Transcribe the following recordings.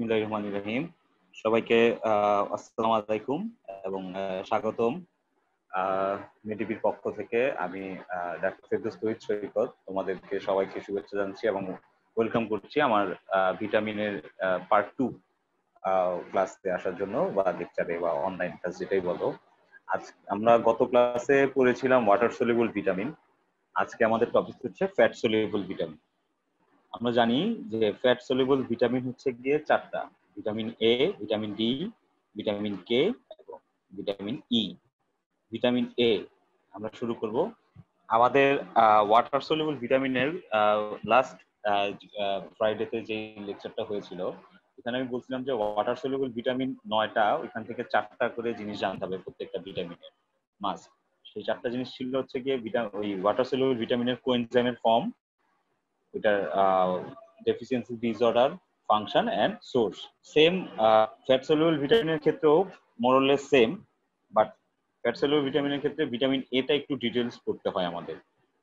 বিসমিল্লাহির রহমানির রহিম। সবাইকে আসসালামু আলাইকুম এবং স্বাগতম। মেডিবির পক্ষ থেকে আমি ডাক্তার ফেরদৌস তৌহিদ সৈকত তোমাদেরকে সবাইকে শুভেচ্ছা জানাচ্ছি এবং ওয়েলকাম করছি আমার ভিটামিনের পার্ট 2 ক্লাসে আসার জন্য, বা লেকচারে বা অনলাইন ক্লাস যেটাই বলো। আজ আমরা গত ক্লাসে পড়েছিলাম ওয়াটার সলিউবল ভিটামিন। আজকে আমাদের টপিক হচ্ছে ফ্যাট সলিউবল ভিটামিন। আমরা জানি যে ফ্যাট সলিউবল ভিটামিন হচ্ছে গিয়ে চারটা: vitamin A, vitamin D, vitamin K এবং ভিটামিন ই। ভিটামিন এ আমরা শুরু করব। আমাদের ওয়াটার সলিউবল ভিটামিনের লাস্ট ফ্রাইডেতে যে লেকচারটা হয়েছিল, এখানে আমি বলছিলাম যে ওয়াটার সলিউবল ভিটামিন 9টা, ওইখান থেকে 4টা করে জিনিস জানতে হবে প্রত্যেকটা ভিটামিনের মাস্ট। সেই 4টা জিনিস ছিল হচ্ছে গিয়ে ওই ওয়াটার সলিউবল ভিটামিনের কোএনজাইমের ফর্ম, এটার deficiency disorder, function and source. Same fat soluble ভিটামিনের ক্ষেত্রেও more or less same, but fat soluble ভিটামিনের ক্ষেত্রে ভিটামিন এটা একটু ডিটেলস পড়তে হয় আমাদের,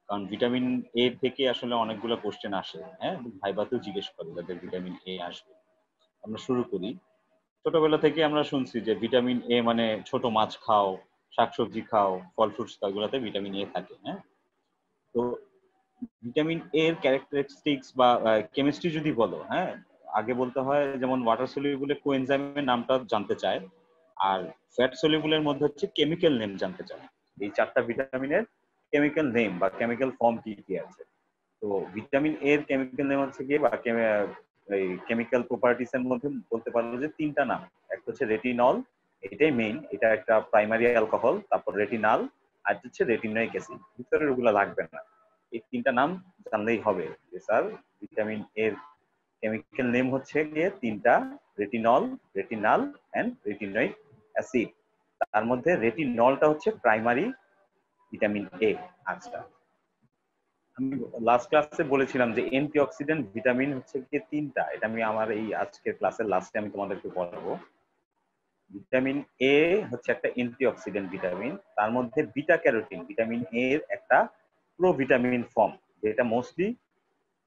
কারণ ভিটামিন এ থেকে আসলে অনেকগুলো কোশ্চেন আসে। হ্যাঁ, ভাইবাতেও জিজ্ঞেস করে যাদের ভিটামিন এ আসবে। আমরা শুরু করি। ছোটবেলা থেকে আমরা শুনছি যে ভিটামিন এ মানে ছোট মাছ খাও, শাকসবজি খাও, ফল ফ্রুটস খাও, এগুলোতে ভিটামিন এ থাকে। হ্যাঁ, তো ভিটামিন এর ক্যারেক্টারিস্টিক্স বা কেমিস্ট্রি যদি বলো, হ্যাঁ, আগে বলতে হয় যেমন ওয়াটার সলিউবলের কোএনজাইমের নামটা জানতে চায়, আর ফ্যাট সলিউবলের মধ্যে হচ্ছে কেমিক্যাল নেম জানতে চায়। এই 4টা ভিটামিনের কেমিক্যাল নেম বা কেমিক্যাল ফর্ম কি কি আছে। তো ভিটামিন এর কেমিক্যাল নেম হচ্ছে গিয়ে বা এই কেমিক্যাল প্রপার্টিস এর মধ্যে বলতে পারবো যে 3টা নাম। একটা হচ্ছে রেটিনল, এটাই মেইন, এটা একটা প্রাইমারি অ্যালকোহল। তারপর রেটিনাল, আর হচ্ছে রেটিনোইক অ্যাসিড। ভিতরের ওগুলো লাগবে না, এই 3টা নাম জানলেই হবে যে স্যার ভিটামিন এর কেমিক্যাল নেম হচ্ছে গিয়ে 3টা: retinol, retinal and retinoic acid. তার মধ্যে রেটিনলটা হচ্ছে প্রাইমারি ভিটামিন এ। আচ্ছা, আমি লাস্ট ক্লাসে বলেছিলাম যে অ্যান্টিঅক্সিডেন্ট ভিটামিন হচ্ছে গিয়ে 3টা। এটা আমি আমার এই আজকের ক্লাসের লাস্টে আমি তোমাদেরকে বলবো। ভিটামিন এ হচ্ছে একটা অ্যান্টিঅক্সিডেন্ট ভিটামিন। তার মধ্যে বিটা ক্যারোটিন ভিটামিন এর একটা প্রোভিটামিন ফর্ম, যেটা মোস্টলি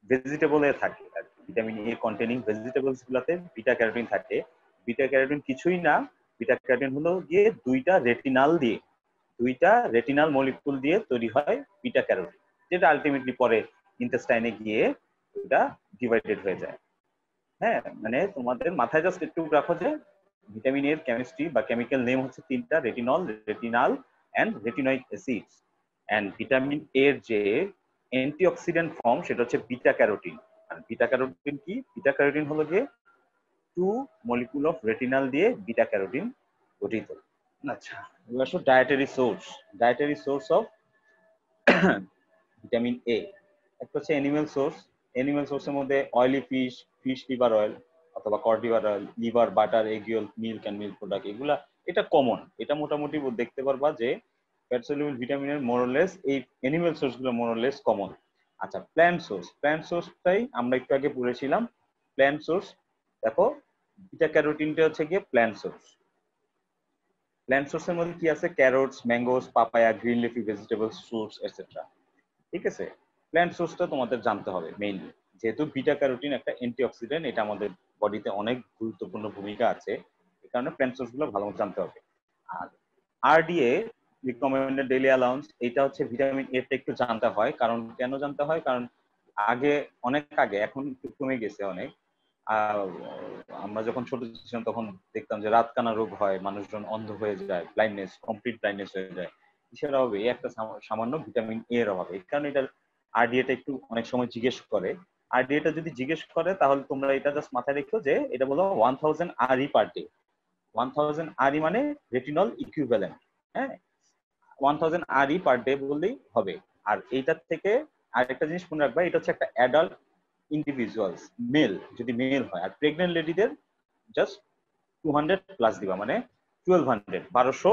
ভেজিটেবলে থাকে। ভিটামিন এ কন্টেনিং ভেজিটেবলস গুলাতে বিটা ক্যারোটিন থাকে। বিটা ক্যারোটিন কিছুই না, বিটা ক্যারোটিন হলো গিয়ে দুইটা রেটিনাল মলিকুল দিয়ে তৈরি হয় বিটা ক্যারোটিন, যেটা আলটিমেটলি পরে ইন্টেস্টাইনে গিয়ে এটা ডিভাইডেড হয়ে যায়। হ্যাঁ, মানে তোমাদের মাথায় জাস্ট একটু রাখো যে ভিটামিন এর কেমিস্ট্রি বা কেমিক্যাল নেম হচ্ছে 3টা: retinol, retinal and retinoic acids. And vitamin এর যে অ্যান্টিঅক্সিডেন্ট ফর্ম সেটা হচ্ছে বিটা ক্যারোটিন। আর বিটা ক্যারোটিন কি? বিটা ক্যারোটিন হলো গিয়ে 2 মলিকুল অফ রেটিনাল দিয়ে বিটা ক্যারোটিন গঠিত। আচ্ছা, এবার আসো dietary source of vitamin A. একটা হচ্ছে অ্যানিমেল সোর্স। অ্যানিমেল সোর্সের মধ্যে oily fish, fish liver oil অথবা cod liver oil, liver, butter, egg yolk, milk and milk product, এগুলা এটা কমন। এটা মোটামুটি দেখতে পারবা যে ফ্যাট সলিউবল ভিটামিনের মোরলেস এই অ্যানিমেল সোর্স গুলো মোরলেস কমন। আচ্ছা, প্ল্যান্ট সোর্সটাই আমরা একটু আগে পড়েছিলাম। প্ল্যান্ট সোর্স দেখো, বিটা ক্যারোটিনটা হচ্ছে গিয়ে প্ল্যান্ট সোর্স। প্ল্যান্ট সোর্সের মধ্যে কি আছে? Carrots, mangoes, papaya, green leafy vegetables, fruits etcetera. ঠিক আছে, প্ল্যান্ট সোর্সটা তোমাদের জানতে হবে মেইনলি, যেহেতু বিটা ক্যারোটিন একটা অ্যান্টিঅক্সিডেন্ট, এটা আমাদের বডিতে অনেক গুরুত্বপূর্ণ ভূমিকা আছে। এই কারণে প্ল্যান্ট সোর্স গুলো ভালো মতো জানতে হবে। আর আরডিএ, রিকমেন্ডেড ডেইলি অ্যালাউন্স, এটা হচ্ছে ভিটামিন এ টা একটু জানতে হয়। কারণ কেন জানতে হয়? কারণ অনেক আগে, এখন একটু কমে গেছে অনেক। আমরা যখন ছোট ছিলাম তখন দেখতাম যে রাতকানা রোগ হয়, মানুষজন অন্ধ হয়ে যায়, ব্লাইন্ডনেস, কমপ্লিট ব্লাইন্ডনেস হয়ে যায়। কিসের অভাবে? এই একটা সামান্য ভিটামিন এ এর অভাবে। এই কারণে এটা আরডিএটা একটু অনেক সময় জিজ্ঞেস করে। আরডিএটা যদি জিজ্ঞেস করে তাহলে তোমরা এটা জাস্ট মাথায় রেখো যে এটা বলো 1000 আরই পার ডে। 1000 আরই মানে রেটিনল ইকুইভ্যালেন্ট। হ্যাঁ, 1000 আরই পার ডে বললেই হবে। আর এইটার থেকে আরেকটা জিনিস মনে রাখবা, এটা হচ্ছে একটা অ্যাডাল্ট ইন্ডিভিজুয়ালস, মেল যদি মেল হয়। আর প্রেগনেন্ট লেডিদের জাস্ট 200 প্লাস দিবা, মানে 1200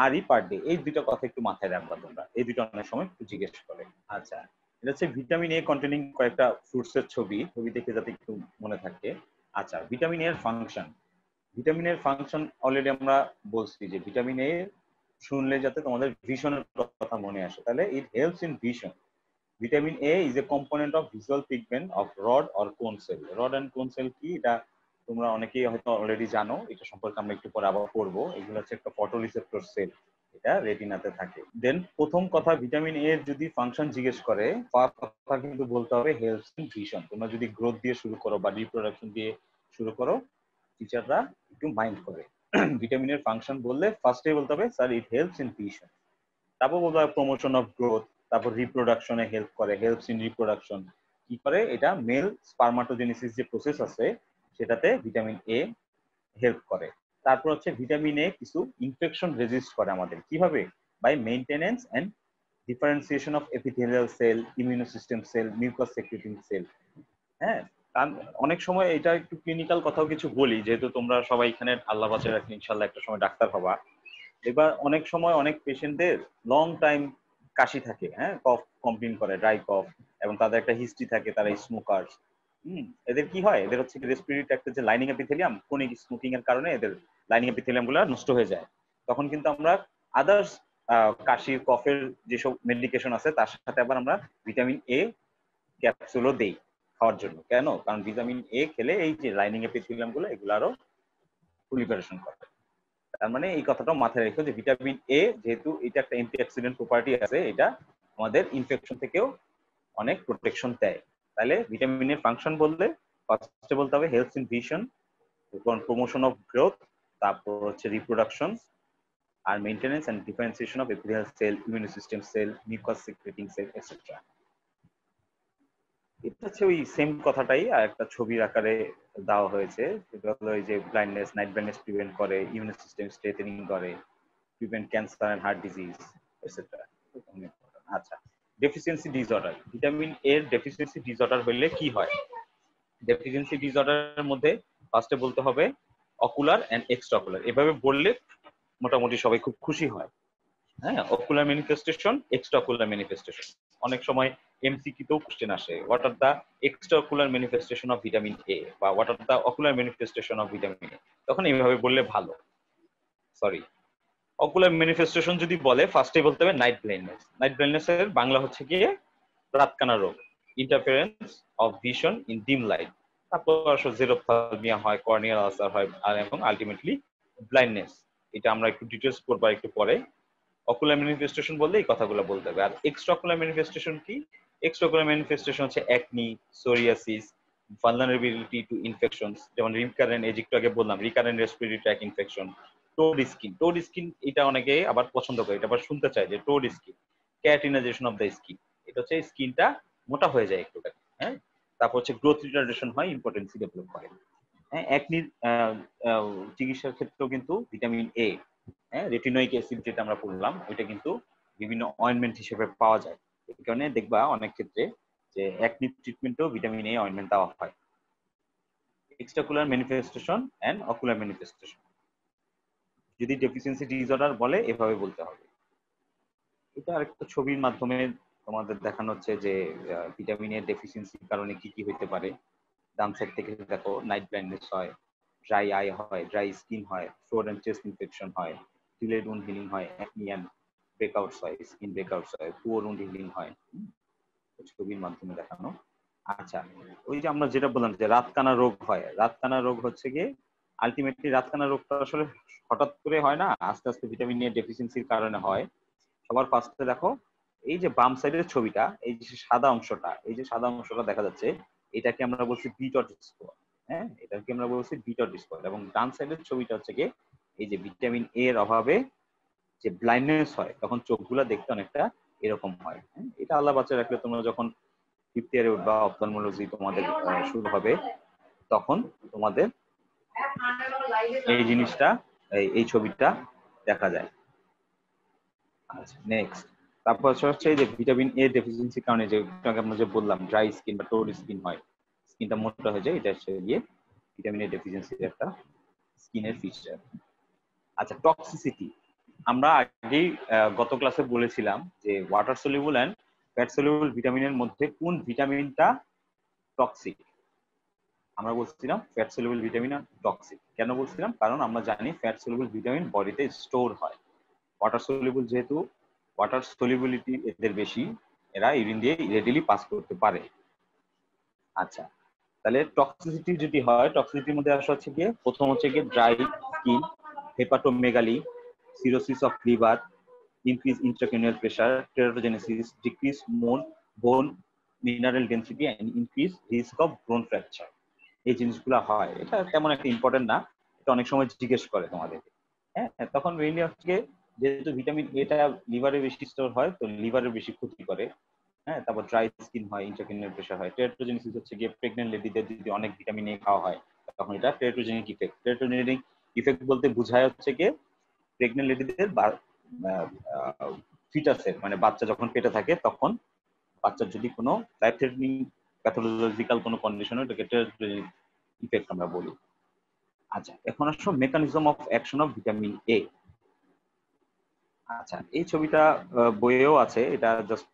আরই পার ডে। এই দুটো কথা একটু মাথায় রাখবা তোমরা, এই দুটো অনেক সময় একটু জিজ্ঞেস করে। আচ্ছা, এটা হচ্ছে ভিটামিন এ কন্টেনিং কয়েকটা ফ্রুটস এর ছবি দেখে যাতে একটু মনে থাকে। আচ্ছা, ভিটামিন এর ফাংশন। ভিটামিন এর ফাংশন অলরেডি আমরা বলছি যে ভিটামিন এ শুনলে যাতে তোমাদের ভিশনের কথা মনে আসে, তাহলে it helps in vision. Vitamin A is a component of visual pigment of rod or কোন sell. Rod and cone sell কি? এটা তোমরা অনেকেই হয়তো অলরেডি জানো, এটা সম্পর্কে আমরা একটু পরে আবার পড়বো। এগুলো হচ্ছে একটা ফটোরিসেপ্টর সেল, এটা রেটিনাতে থাকে। দেন প্রথম কথা, ভিটামিন এ যদি ফাংশন জিজ্ঞেস করে, ফার্স্ট কথা কিন্তু বলতে হবে হেলথ ইন ভিশন। তোমরা যদি গ্রোথ দিয়ে শুরু করো বা রিপ্রোডাকশন দিয়ে শুরু করো, টিচাররা একটু মাইন্ড করে। ভিটামিনের ফাংশন বললে ফার্স্টে বলতে হবে sir it helps in vision, তারপর বলতে হবে প্রমোশন অফ গ্রোথ, তারপর রিপ্রোডাকশনে হেল্প করে, হেল্পস ইন রিপ্রোডাকশন। কি করে এটা? মেল স্পারমাটোজেনেসিস যে প্রসেস আছে সেটাতে ভিটামিন এ হেল্প করে। তারপর হচ্ছে ভিটামিন এ কিছু ইনফেকশন রেজিস্ট করে আমাদের, কিভাবে? By maintenance and differentiation of epithelial cell, immuno system cell, mucus secreting cell. হ্যাঁ, কারণ অনেক সময় এটা একটু ক্লিনিক্যাল কথাও কিছু বলি, যেহেতু তোমরা সবাই এখানে আল্লাহ বাঁচায় রাখেন ইনশাল্লাহ একটা সময় ডাক্তার হবা। এবার অনেক সময় অনেক পেশেন্টদের লং টাইম কাশি থাকে, হ্যাঁ, কফ কমপ্লেন করে, ড্রাই কফ, এবং তাদের একটা হিস্ট্রি থাকে, তারা স্মোকার। এদের কি হয়? এদের হচ্ছে রেসপিরেটরি ট্র্যাক্টের যে লাইনিং এপিথেলিয়াম, ক্রনিক স্মোকিং এর কারণে এদের লাইনিং এপিথেলিয়াম গুলো নষ্ট হয়ে যায়। তখন কিন্তু আমরা আদার্স কাশির কফের যেসব মেডিকেশন আছে তার সাথে আবার আমরা ভিটামিন এ ক্যাপসুলও দেই খাওয়ার জন্য। কেন? কারণ ভিটামিন এ খেলে এই যে লাইনিং এপিথেলিয়াম গুলো এগুলো আরো প্রিপারেশন করে। তার মানে এই কথাটা মাথায় রেখো যে ভিটামিন এ যেহেতু এটা একটা অ্যান্টিঅক্সিডেন্ট প্রপার্টি আছে, এটা আমাদের ইনফেকশন থেকেও অনেক প্রোটেকশন দেয়। তাহলে ভিটামিনের ফাংশন বললে ফার্স্টে বলতে হবে health in vision, promotion of growth, তারপর হচ্ছে রিপ্রোডাকশন, আর maintenance and differentiation of epithelial cell, immuno system cell, mucus secreting cell etcetera. এটা হচ্ছে ওই সেম কথাটাই আর একটা ছবির আকারে দেওয়া হয়েছে। সেটা হলো এই যে ব্লাইন্ডনেস, নাইট ব্লাইন্ডনেস প্রিভেন্ট করে, ইমিউনো সিস্টেম স্ট্রেথেনিং করে, prevent cancer and heart disease etcetera. আচ্ছা, ডেফিসিয়েন্সি ডিসঅর্ডার। ভিটামিন এর ডেফিসিয়েন্সি ডিসঅর্ডার হলে কি হয়? ডেফিসিয়েন্সি ডিসঅর্ডারের মধ্যে ফার্স্টে বলতে হবে অকুলার এন্ড এক্সট্রা অকুলার। এভাবে বললে মোটামুটি সবাই খুব খুশি হয়। হ্যাঁ, ocular manifestation, extra ocular manifestation. অনেক সময় এমসিকিউতেও কোশ্চেন আসে, what are the extra ocular manifestation of vitamin A, বা what are the ocular manifestation of vitamin A. তখন এইভাবে বললে ভালো। সরি, অকুলার ম্যানিফেস্টেশন যদি বলে ফার্স্টে বলতে হবে নাইট ব্লাইন্ডনেস। নাইট ব্লাইন্ডনেস এর বাংলা হচ্ছে গিয়ে রাতকানা রোগ, interference of vision in dim light. তারপর আসলে জেরোপথ্যালমিয়া হয়, কর্নিয়াল আলসার হয়, আর এবং আলটিমেটলি ব্লাইন্ডনেস। এটা আমরা একটু ডিটেইলস পড়বো একটু পরে। অকুলার ম্যানিফেস্টেশন বললে এই কথাগুলো বলতে হবে। আর এক্সট্রা অকুলার ম্যানিফেস্টেশন কি? এক্সট্রা অকুলার ম্যানিফেস্টেশন হচ্ছে acne, psoriasis, vulnerability to infections, যেমন রিকারেন্ট, এই একটু আগে বললাম recurrent respiratory tract infection, toad skin. Toad skin এটা অনেকে আবার পছন্দ করে, এটা আবার শুনতে চায় যে toad skin, keratinization of the skin, এটা হচ্ছে স্কিনটা মোটা হয়ে যায় একটু। হ্যাঁ, তারপর হচ্ছে গ্রোথ রিটার্ডেশন হয়, ইম্পর্টেন্সি ডেভেলপ করে। হ্যাঁ, অ্যাকনির চিকিৎসার ক্ষেত্রেও কিন্তু ভিটামিন এ, হ্যাঁ, রেটিনোইক অ্যাসিড যেটা আমরা পড়লাম, ওইটা কিন্তু বিভিন্ন অয়েন্টমেন্ট হিসেবে পাওয়া যায়। এই কারণে দেখবা অনেক ক্ষেত্রে যে অ্যাকনি ট্রিটমেন্টেও ভিটামিন এ অয়েন্টমেন্ট দেওয়া হয়। এক্সট্রাকুলার ম্যানিফেস্টেশন এন্ড অকুলার ম্যানিফেস্টেশন যদি ডেফিসিয়েন্সি ডিসঅর্ডার বলে এভাবে বলতে হবে। এটা আরেকটা ছবির মাধ্যমে তোমাদের দেখানো হচ্ছে যে ভিটামিন এর ডেফিসিয়েন্সির কারণে কি কি হতে পারে। ডান সাইড থেকে দেখো নাইট ব্লাইন্ডনেস হয়, ড্রাই আই হয়, ড্রাই স্কিন হয়, থ্রোট এন্ড চেস্ট ইনফেকশন হয়, ডিলেড উন্ড হিলিং হয়, অ্যাকনি এন্ড ব্রেকআউটস হয়, স্কিন ব্রেকআউটস হয়, পুয়ার উন্ড হিলিং হয়। ছবির মাধ্যমে দেখানো। আচ্ছা, ওই যে আমরা যেটা বললাম যে রাতকানা রোগ হয়, রাতকানা রোগ হচ্ছে গিয়ে আলটিমেটলি রাতকানা রোগটা আসলে হঠাৎ করে হয় না, আস্তে আস্তে ভিটামিন এ ডেফিসিয়েন্সির কারণে হয়। সবার ফার্স্টে দেখো এই যে বাম সাইডের ছবিটা, এই যে সাদা অংশটা, এই যে সাদা অংশটা দেখা যাচ্ছে, এটাকে আমরা বলছি বিটর স্পট। হ্যাঁ, এটাকে আমরা বলছি বিটর স্পট। এবং ডান সাইডের ছবিটা হচ্ছে গিয়ে এই যে ভিটামিন এ এর অভাবে যে ব্লাইন্ডনেস হয়, তখন চোখগুলা দেখতে অনেকটা এরকম হয়। এটা আল্লাহ বাঁচিয়ে রাখলে তোমরা যখন ফিফথ ইয়ারে উঠবা, অপথলমোলজি তোমাদের শুরু হবে, তখন তোমাদের এই জিনিসটা, এই ছবিটা দেখা যায়। আচ্ছা, নেক্সট। তারপর হচ্ছে এই যে ভিটামিন এ ডেফিসিয়েন্সির কারণে যে আমরা যে বললাম ড্রাই স্কিন বা টোড স্কিন হয়, স্কিনটা মোটা হয়ে যায়, এটা হচ্ছে গিয়ে ভিটামিন এ ডেফিসিয়েন্সির একটা স্কিনের ফিচার। আচ্ছা, টক্সিসিটি। আমরা আগেই গত ক্লাসে বলেছিলাম যে water soluble and fat soluble ভিটামিনের মধ্যে কোন ভিটামিনটা টক্সিক। আমরা বলছিলাম ফ্যাট সলিউবল ভিটামিন টক্সিক। কেন বলছিলাম? কারণ আমরা জানি ফ্যাট সলিউবল ভিটামিন বডিতে স্টোর হয়। ওয়াটার সলিউবল যেহেতু ওয়াটার সলিউবিলিটি এদের বেশি, এরা ইউরিন দিয়ে রেডিলি পাস করতে পারে। আচ্ছা, তাহলে টক্সিসিটি যদি হয়, টক্সিসিটির মধ্যে আসা হচ্ছে গিয়ে প্রথম হচ্ছে গিয়ে dry skin, hepatomegaly, cirrhosis of liver, increase intracranial pressure, teratogenesis, decrease bone mineral density and increase risk of bone fracture. এই জিনিসগুলো হয়। এটা তেমন একটা ইম্পর্টেন্ট না, এটা অনেক সময় জিজ্ঞেস করে তোমাদের। হ্যাঁ, তখন মেইনলি হচ্ছে যেহেতু ভিটামিন এটা লিভারে বেশি স্টোর হয়, তো লিভারের বেশি ক্ষতি করে। হ্যাঁ, তারপর ড্রাই স্কিন হয়, ইন্ট্রাক্রেনিয়াল প্রেশার হয়। টেরাটোজেনেসিস হচ্ছে গিয়ে প্রেগন্যান্ট লেডিদের যদি অনেক ভিটামিন এ খাওয়া হয় তখন এটা টেরাটোজেনিক ইফেক্ট। টেরাটোজেনিক ইফেক্ট বলতে বোঝায় হচ্ছে গিয়ে প্রেগন্যান্ট লেডিদের ফিটাসের মানে বাচ্চা যখন পেটে থাকে তখন বাচ্চার যদি কোনো লাইফ থ্রেটনিং প্যাথোলজিক্যাল কোনো কন্ডিশন হয় এটাকে টেরাটোজেনিক ইফেক্ট আমরা বলি। আচ্ছা, এখন আসো mechanism of action of vitamin এ। আচ্ছা, এই ছবিটা বইয়েও আছে, এটা জাস্ট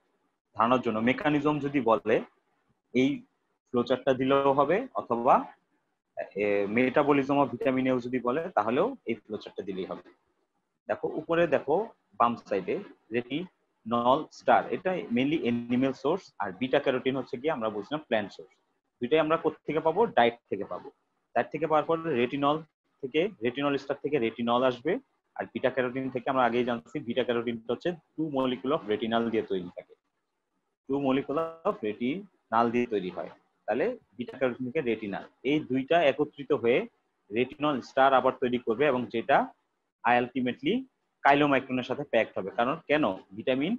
ধারণার জন্য। মেকানিজম যদি বলে এই ফ্লোচার্টটা দিলেও হবে, অথবা মেটাবলিজম অফ ভিটামিন এ যদি বলে তাহলেও এই ফ্লোচার্টটা দিলেই হবে। দেখো উপরে দেখো বাম সাইডে রেটিনল স্টার, এটা মেইনলি এনিমেল সোর্স, আর বিটা ক্যারোটিন হচ্ছে কি আমরা বলছিলাম প্ল্যান্ট সোর্স। দুইটাই আমরা কোথা থেকে পাবো? ডায়েট থেকে পাবো। ডায়েট থেকে পাওয়ার পর রেটিনল স্টার থেকে রেটিনল আসবে, আর বিটা ক্যারোটিন থেকে আমরা আগেই জানছি বিটা ক্যারোটিনটা হচ্ছে 2 মলিকুল অফ রেটিনাল দিয়ে তৈরি থাকে, 2 মলিকুল অফ রেটিনাল দিয়ে তৈরি হয়। তাহলে বিটা ক্যারোটিন থেকে রেটিনাল, এই দুইটা একত্রিত হয়ে রেটিনল স্টার আবার তৈরি করবে, এবং যেটা আলটিমেটলি কাইলোমাইক্রনের সাথে প্যাকড হবে। কারণ কেন? ভিটামিন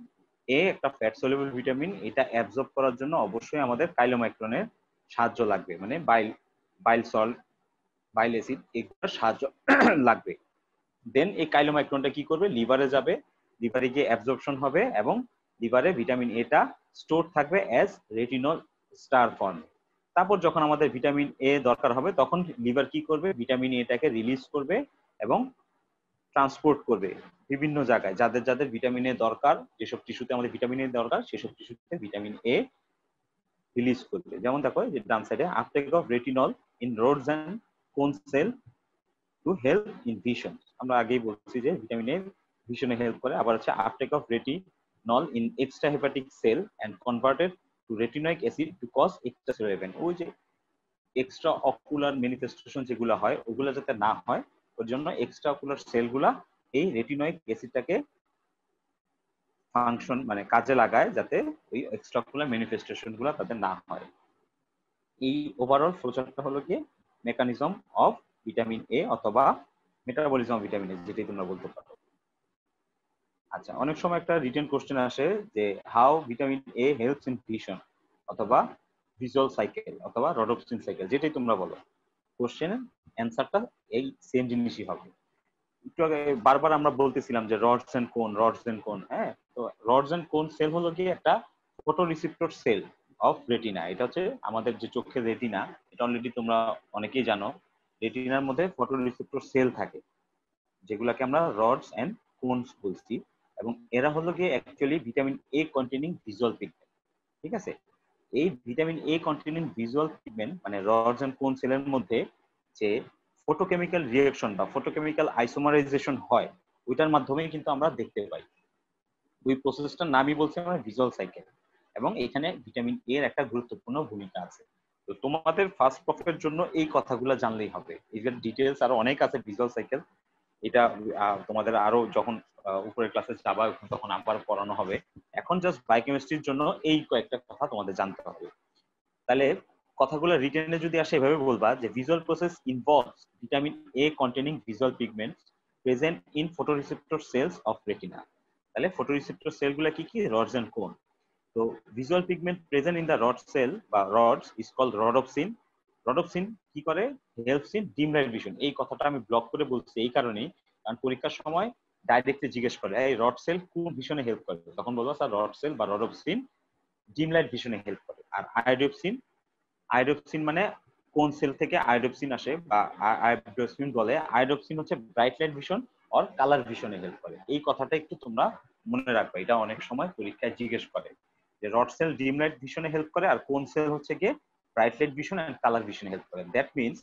এ একটা ফ্যাট সলিউবল ভিটামিন, এটা অ্যাবজর্ব করার জন্য অবশ্যই আমাদের কাইলোমাইক্রনের সাহায্য লাগবে, মানে বাইল সল্ট, বাইল অ্যাসিড, এগুলোর সাহায্য লাগবে। দেন এই কাইলোমাইক্রনটা কি করবে? লিভারে যাবে, লিভারে গিয়ে অ্যাবজর্পশন হবে, এবং লিভারে ভিটামিন এটা স্টোর থাকবে অ্যাজ রেটিনল স্টার ফর্মে। তারপর যখন আমাদের ভিটামিন এ দরকার হবে তখন লিভার কি করবে? ভিটামিন এটাকে রিলিজ করবে এবং ট্রান্সপোর্ট করবে বিভিন্ন জায়গায়, যাদের যাদের ভিটামিন এ দরকার, যেসব টিস্যুতে আমাদের ভিটামিন এ দরকার সেসব টিস্যুতে ভিটামিন এ রিলিজ করবে। যেমন দেখো যে ডান সাইডে uptake of retinol in rods and cone cell to help in vision. আমরা আগেই বলছি যে ভিটামিন এ ভিশনে হেল্প করে। আবার হচ্ছে uptake of retinol in extra hepatic cell and converted to retinoic acid to cause extra cellular event. ওই যে extra ocular manifestation যেগুলো হয় ওগুলো যাতে না হয়, ওর জন্য এক্সট্রা অকুলার সেলগুলা এই রেটিনোইক অ্যাসিডটাকে ফাংশন মানে কাজে লাগায়, যাতে ওই এক্সট্রা অকুলার ম্যানিফেস্টেশন গুলা তাদের না হয়। এই ওভারঅল ফ্লোচার্টটা হলো কি মেকানিজম অফ ভিটামিন এ অথবা মেটাবলিজম অফ ভিটামিন এ, যেটাই তোমরা বলতে পারো। আচ্ছা, অনেক সময় একটা রিটেন কোশ্চেন আসে যে how vitamin A helps in vision, অথবা ভিজুয়াল সাইকেল, অথবা রডোপ্সিন সাইকেল, যেটাই তোমরা বলো। কোশ্চেন অ্যান্সারটা এই সেম জিনিসই হবে। একটু আগে বারবার আমরা বলতেছিলাম যে রডস এন্ড কোন, হ্যাঁ, তো রডস এন্ড কোন সেল হলো কি একটা photo receptor cell of retina. এটা হচ্ছে আমাদের যে চোখের রেটিনা, এটা অলরেডি তোমরা অনেকেই জানো। রেটিনার মধ্যে ফটো রিসিপ্টর সেল থাকে, যেগুলাকে আমরা রডস এন্ড কোনস বলছি, এবং এরা হলো গিয়ে actually vitamin A containing visual pigment. ঠিক আছে, এই vitamin A containing visual pigment মানে রডস এন্ড কোন সেলের মধ্যে যে ফটোকেমিক্যাল রিঅ্যাকশন বা ফটোকেমিক্যাল আইসোমারাইজেশন হয়, ওইটার মাধ্যমেই কিন্তু আমরা দেখতে পাই। ওই প্রসেসটার নামই বলছে আমরা ভিজুয়াল সাইকেল, এবং এখানে ভিটামিন এ এর একটা গুরুত্বপূর্ণ ভূমিকা আছে। তো তোমাদের ফার্স্ট প্রফের জন্য এই কথাগুলো জানলেই হবে। এর ডিটেলস আরো অনেক আছে ভিজুয়াল সাইকেল, এটা তোমাদের আরো যখন উপরের ক্লাসে যাবা তখন আবার পড়ানো হবে। এখন জাস্ট বায়োকেমিস্ট্রির জন্য এই কয়েকটা কথা তোমাদের জানতে হবে। তাহলে কথাগুলো রিটেনে যদি আসে এভাবে বলবা যে visual process involves vitamin A containing visual pigments present in photoreceptor cells of retina. তাহলে ফটোরিসেপ্টর সেলগুলো কি কি? Rods and cone. তো visual pigment present in the rod cell বা rods is called rhodopsin. Rhodopsin কি করে? Helps in dim light vision. এই কথাটা আমি ব্লক করে বলছি এই কারণেই, কারণ পরীক্ষার সময় ডাইরেক্টলি জিজ্ঞেস করে এই রড সেল কোন ভিশনে হেল্প করে, তখন বলবো স্যার রড সেল বা রডোপ্সিন ডিম লাইট ভিশনে হেল্প করে। আর আয়োডোপসিন মানে কোন সেল থেকে আয়োডোপসিন আসে বা আয়োডোপসিন বলে, আয়োডোপসিন হচ্ছে bright light vision or colour ভিশনে হেল্প করে। এই কথাটা একটু তোমরা মনে রাখবে, এটা অনেক সময় পরীক্ষায় জিজ্ঞেস করে যে রড সেল ডিম লাইট ভিশনে হেল্প করে আর কোন সেল হচ্ছে গিয়ে bright light vision and colour ভিশনে হেল্প করে। দ্যাট মিনস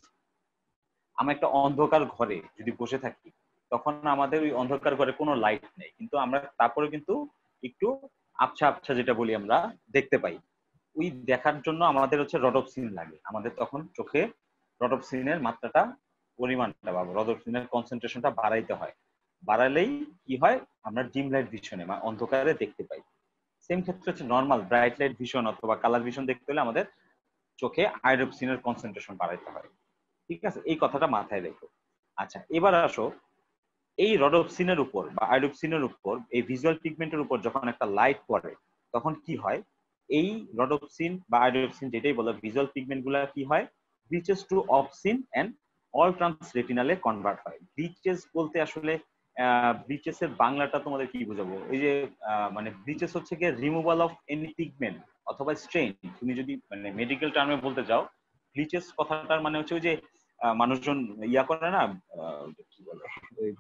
আমরা একটা অন্ধকার ঘরে যদি বসে থাকি তখন আমাদের ওই অন্ধকার ঘরে কোনো লাইট নেই, কিন্তু আমরা তারপরে কিন্তু একটু আবছা আবছা যেটা বলি আমরা দেখতে পাই। ওই দেখার জন্য আমাদের হচ্ছে রডোপ্সিন লাগে। আমাদের তখন চোখে রডোপ্সিনের মাত্রাটা, পরিমাণটা বা রডোপ্সিনের কনসেন্ট্রেশনটা বাড়াইতে হয়। বাড়ালেই কি হয়, আমরা ডিম লাইট ভিশনে বা অন্ধকারে দেখতে পাই। সেম ক্ষেত্রে হচ্ছে নর্মাল ব্রাইট লাইট ভিশন অথবা কালার ভিশন দেখতে হলে আমাদের চোখে আয়োডোপ্সিনের কনসেন্ট্রেশন বাড়াইতে হয়। ঠিক আছে, এই কথাটা মাথায় রেখো। আচ্ছা, এবার আসো, এই রডোপ্সিনের উপর বা আয়োডোপ্সিনের উপর, এই ভিজুয়াল পিগমেন্টের উপর যখন একটা লাইট পড়ে তখন কি হয়, এই রডোপ্সিন বা আয়োডোপ্সিন যেটাই বলো, ভিজুয়াল পিগমেন্ট গুলা কি হয়, bleaches to opsin and all trans রেটিনালে কনভার্ট হয়। ব্লিচেস বলতে আসলে ব্লিচেস এর বাংলাটা তোমাদের কি বোঝাবো, এই যে মানে ব্লিচেস হচ্ছে কি রিমুভাল অফ এনি পিগমেন্ট অথবা স্ট্রেন। তুমি যদি মানে মেডিকেল টার্মে বলতে যাও, ব্লিচেস কথাটার মানে হচ্ছে ওই যে মানুষজন ইয়া করে না, কি বলে,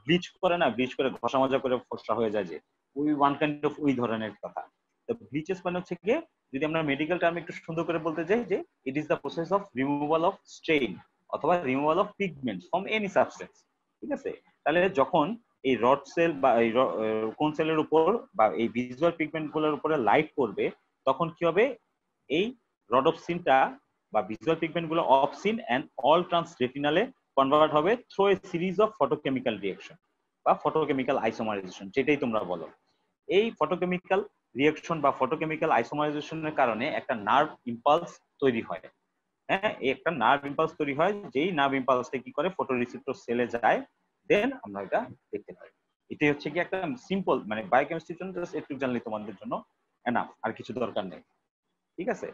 ব্লিচ করে না, ব্লিচ করে ঘষা মাজা করে ফর্সা হয়ে যায়, যে ওই ওয়ান কাইন্ড অফ ওই ধরনের কথা। তো ব্লিচেস মানে হচ্ছে কি, যদি আমরা মেডিকেল টার্মে একটু সুন্দর করে বলতে যাই, যে it is the process of removal of strain অথবা removal of pigment from any substance. ঠিক আছে, তাহলে যখন এই রড সেল বা এই কোন সেলের উপর বা এই ভিজুয়াল পিগমেন্ট গুলোর উপরে লাইট পড়বে, তখন কি হবে, এই রডোপ্সিনটা বা ভিজুয়াল পিগমেন্ট গুলো অপসিন এন্ড অল ট্রান্স রেটিনালে কনভার্ট হবে through a series of photochemical reaction বা ফটোকেমিক্যাল আইসোমারাইজেশন, যেটাই তোমরা বলো। এই ফটোকেমিক্যাল রিঅ্যাকশন বা ফটোকেমিক্যাল আইসোমারাইজেশনের কারণে একটা নার্ভ ইম্পালস তৈরি হয়। হ্যাঁ, একটা নার্ভ ইম্পালস তৈরি হয়, যেই নার্ভ ইম্পালসটা কি করে, ফটোরিসেপ্টর সেলে যায়, দেন আমরা এটা দেখতে পাই। এটাই হচ্ছে কি একটা সিম্পল, মানে বায়োকেমিস্ট্রির জন্য জাস্ট একটু জানলে তোমাদের জন্য এনাফ, আর কিছু দরকার নেই। ঠিক আছে,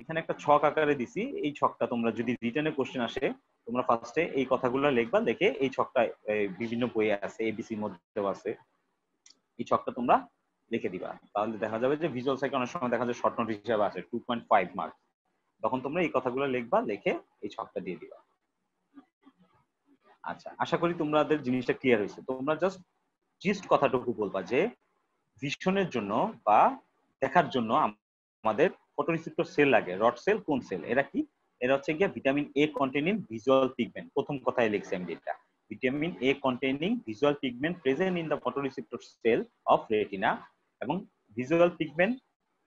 এখানে একটা ছক আকারে দিছি, এই ছকটা তোমরা যদি রিটেনে কোশ্চেন আসে, তোমরা ফার্স্টে এই কথাগুলো লিখবা, লিখে এই ছকটা বিভিন্ন বইয়ে আছে, এবিসির মধ্যেও আছে, এই ছকটা তোমরা লিখে দিবা। তাহলে দেখা যাবে যে ভিজুয়াল সাইকে অনেক সময় দেখা যায় শর্ট নোট হিসেবে আছে 2.5 মার্ক, তখন তোমরা এই কথাগুলো লিখবা, লিখে এই ছকটা দিয়ে দিবা। আচ্ছা, আশা করি তোমাদের জিনিসটা ক্লিয়ার হয়েছে। তোমরা জাস্ট জিস্ট কথাটুকু বলবা যে ভিশনের জন্য বা দেখার জন্য আমাদের ফটোরিসেপ্টর সেল লাগে। রড সেল কোন সেল, এরা কি, এরা হচ্ছে গিয়ে vitamin A containing visual pigment. প্রথম কথায় লিখছি আমি এটা, vitamin A containing visual pigment present in the photoreceptor cell of retina, এবং visual pigment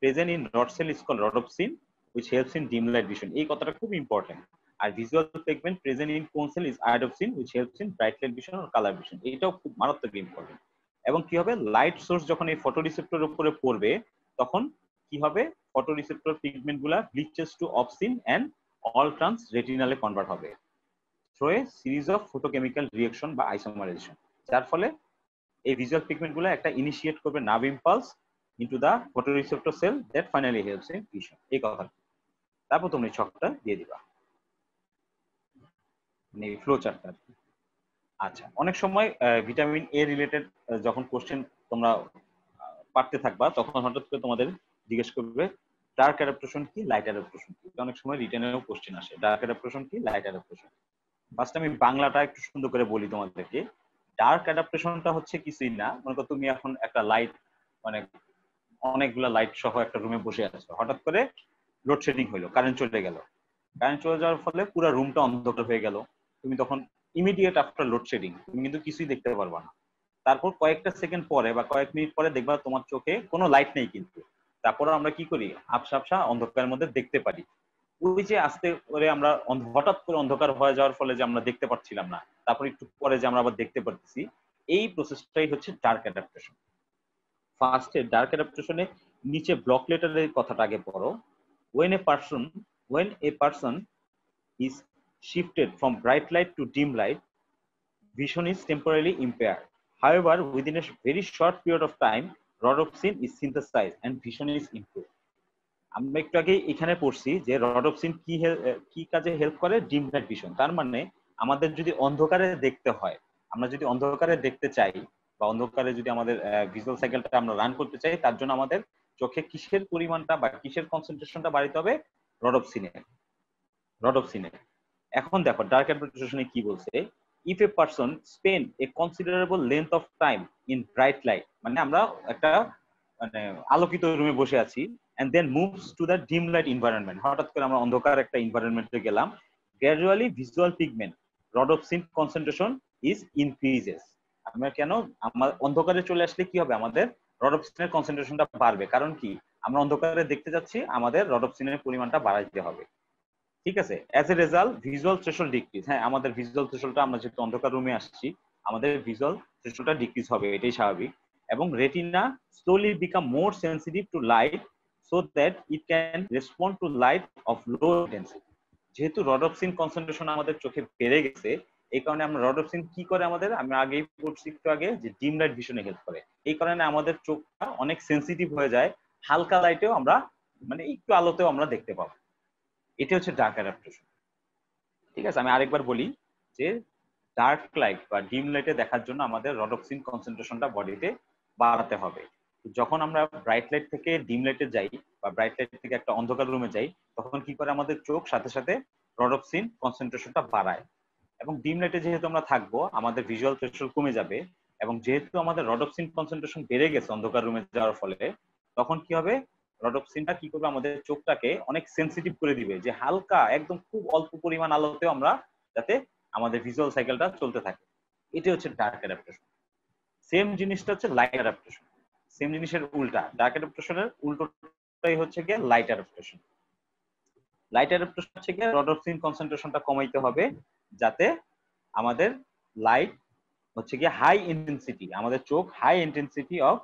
present in rod cell is called rhodopsin which helps in dim light vision। এই কথাটা খুব important. আর visual pigment present in cone cell is iodopsin which helps in bright light vision or color vision। এটাও খুব মারাত্মক important. এবং কি হবে, লাইট সোর্স যখন এই ফটোরিসেপ্টর উপরে পড়বে, তখন কি হবে, ফটোরিসেপ্টর পিগমেন্ট গুলা bleaches to opsin and all trans রেটিনালে কনভার্ট হবে through a series of photochemical reaction বা আইসোমারাইজেশন, যার ফলে এই ভিজুয়াল পিগমেন্ট গুলা একটা ইনিশিয়েট করবে nerve impulse into the photoreceptor cell that finally helps in vision. এই কথা, তারপর তুমি ছকটা দিয়ে দিবা, মানে ফ্লো চার্টটা। আচ্ছা, অনেক সময় ভিটামিন এ রিলেটেড যখন কোশ্চেন তোমরা পারতে থাকবা, তখন হঠাৎ করে তোমাদের জিজ্ঞেস করবে ডার্ক অ্যাডাপ্টেশন কি, লাইট অ্যাডাপ্টেশন কি। অনেক সময় রিটেনেও কোশ্চেন আসে ডার্ক অ্যাডাপ্টেশন কি, লাইট অ্যাডাপ্টেশন। ফার্স্ট আমি বাংলাটা একটু সুন্দর করে বলি তোমাদেরকে। ডার্ক অ্যাডাপ্টেশনটা হচ্ছে কিছুই না, মনে করো তুমি এখন একটা লাইট, মানে অনেকগুলা লাইট সহ একটা রুমে বসে আছো, হঠাৎ করে লোডশেডিং হইলো, কারেন্ট চলে গেল। কারেন্ট চলে যাওয়ার ফলে পুরো রুমটা অন্ধকার হয়ে গেল। তুমি তখন ইমিডিয়েট আফটার লোডশেডিং তুমি কিন্তু কিছুই দেখতে পারবা না। তারপর কয়েকটা সেকেন্ড পরে বা কয়েক মিনিট পরে দেখবা তোমার চোখে কোনো লাইট নেই, কিন্তু তারপর আমরা কি করি, আবসা আবসা অন্ধকারের মধ্যে দেখতে পারি। ওই যে আস্তে করে আমরা হঠাৎ করে অন্ধকার হয়ে যাওয়ার ফলে যে আমরা দেখতে পাচ্ছিলাম না, তারপর একটু পরে যে আমরা আবার দেখতে পারতেছি, এই প্রসেসটাই হচ্ছে ডার্ক অ্যাডাপ্টেশন। ফার্স্টে ডার্ক অ্যাডাপ্টেশনে নিচে ব্লক লেটারের কথাটা আগে পড়ো। when a person is shifted from bright light to dim light, vision is temporarily impaired. However, within a very short period of time, rhodopsin is synthesized and vision is improved. আমরা একটু আগে এখানে পড়ছি যে রডোপ্সিন কি কাজে হেল্প করে, ডিম লাইট ভিশন। তার মানে আমাদের যদি অন্ধকারে দেখতে হয়, আমরা যদি অন্ধকারে দেখতে চাই বা অন্ধকারে যদি আমাদের ভিজুয়াল সাইকেলটা আমরা রান করতে চাই, তার জন্য আমাদের চোখে কিসের পরিমাণটা বা কিসের কনসেন্ট্রেশনটা বাড়াইতে হবে, রডোপ্সিনের। এখন দেখো ডার্ক অ্যাডাপ্টেশনে কি বলছে, if a person spend a considerable length of time in bright light, মানে আমরা একটা মানে আলোকিত রুমে বসে আছি, and then moves to the dim light environment, হঠাৎ করে আমরা অন্ধকার একটা এনভায়রনমেন্টে গেলাম, gradually visual pigment rhodopsin concentration is increases। আমরা কেন, আমার অন্ধকারে চলে আসলে কি হবে, আমাদের রডোপ্সিনের কনসেন্ট্রেশনটা বাড়বে, কারণ কি, আমরা অন্ধকারে দেখতে যাচ্ছি, আমাদের রডোপ্সিনের পরিমাণটা বাড়াইতে হবে। ঠিক আছে, as a result visual threshold decrease. হ্যাঁ, আমাদের ভিজুয়াল থ্রেশহোল্ডটা, আমরা যেহেতু অন্ধকার রুমে আসছি, আমাদের ভিজুয়াল থ্রেশহোল্ডটা ডিক্রিজ হবে, এটাই স্বাভাবিক। এবং retina slowly become more sensitive to light so that it can respond to light of low intensity. যেহেতু রডোপ্সিন কনসেন্ট্রেশন আমাদের চোখে বেড়ে গেছে, এই কারণে আমরা রডোপ্সিন কি করে আমাদের, আমরা আগেই পড়ছি একটু আগে, যে ডিম লাইট ভিশনে হেল্প করে। এই কারণে আমাদের চোখটা অনেক সেনসিটিভ হয়ে যায়, হালকা লাইটেও আমরা, মানে একটু আলোতেও আমরা দেখতে পাবো। এটা হচ্ছে ডার্ক অ্যাডাপ্টেশন। ঠিক আছে, আমি আরেকবার বলি যে ডার্ক লাইট বা ডিম লাইটে দেখার জন্য আমাদের রডোপ্সিন কনসেন্ট্রেশনটা বডিতে বাড়াতে হবে। যখন আমরা ব্রাইট লাইট থেকে ডিম লাইটে যাই বা ব্রাইট লাইট থেকে একটা অন্ধকার রুমে যাই, তখন কি করে আমাদের চোখ সাথে সাথে রডোপ্সিন কনসেন্ট্রেশনটা বাড়ায়। এবং ডিম লাইটে যেহেতু আমরা থাকবো, আমাদের ভিজুয়াল থ্রেশহোল্ড কমে যাবে, এবং যেহেতু আমাদের রডোপ্সিন কনসেন্ট্রেশন বেড়ে গেছে অন্ধকার রুমে যাওয়ার ফলে, তখন কি হবে, রডোপ্সিনটা কি করবে, আমাদের চোখটাকে অনেক সেনসিটিভ করে দিবে, যে হালকা একদম খুব অল্প পরিমাণ আলোতেও আমরা যাতে আমাদের ভিজুয়াল সাইকেলটা চলতে থাকে। এটা হচ্ছে ডার্ক অ্যাডাপ্টেশন। সেম জিনিসটা হচ্ছে লাইট অ্যাডাপ্টেশন। সেম জিনিসের উল্টা, ডার্ক অ্যাডাপ্টেশনের উল্টোটাই হচ্ছে গিয়ে লাইট অ্যাডাপ্টেশন। লাইট অ্যাডাপ্টেশন হচ্ছে গিয়ে রডোপ্সিন কনসেন্ট্রেশনটা কমাইতে হবে, যাতে আমাদের লাইট হচ্ছে গিয়ে হাই ইন্টেন্সিটি, আমাদের চোখ high intensity of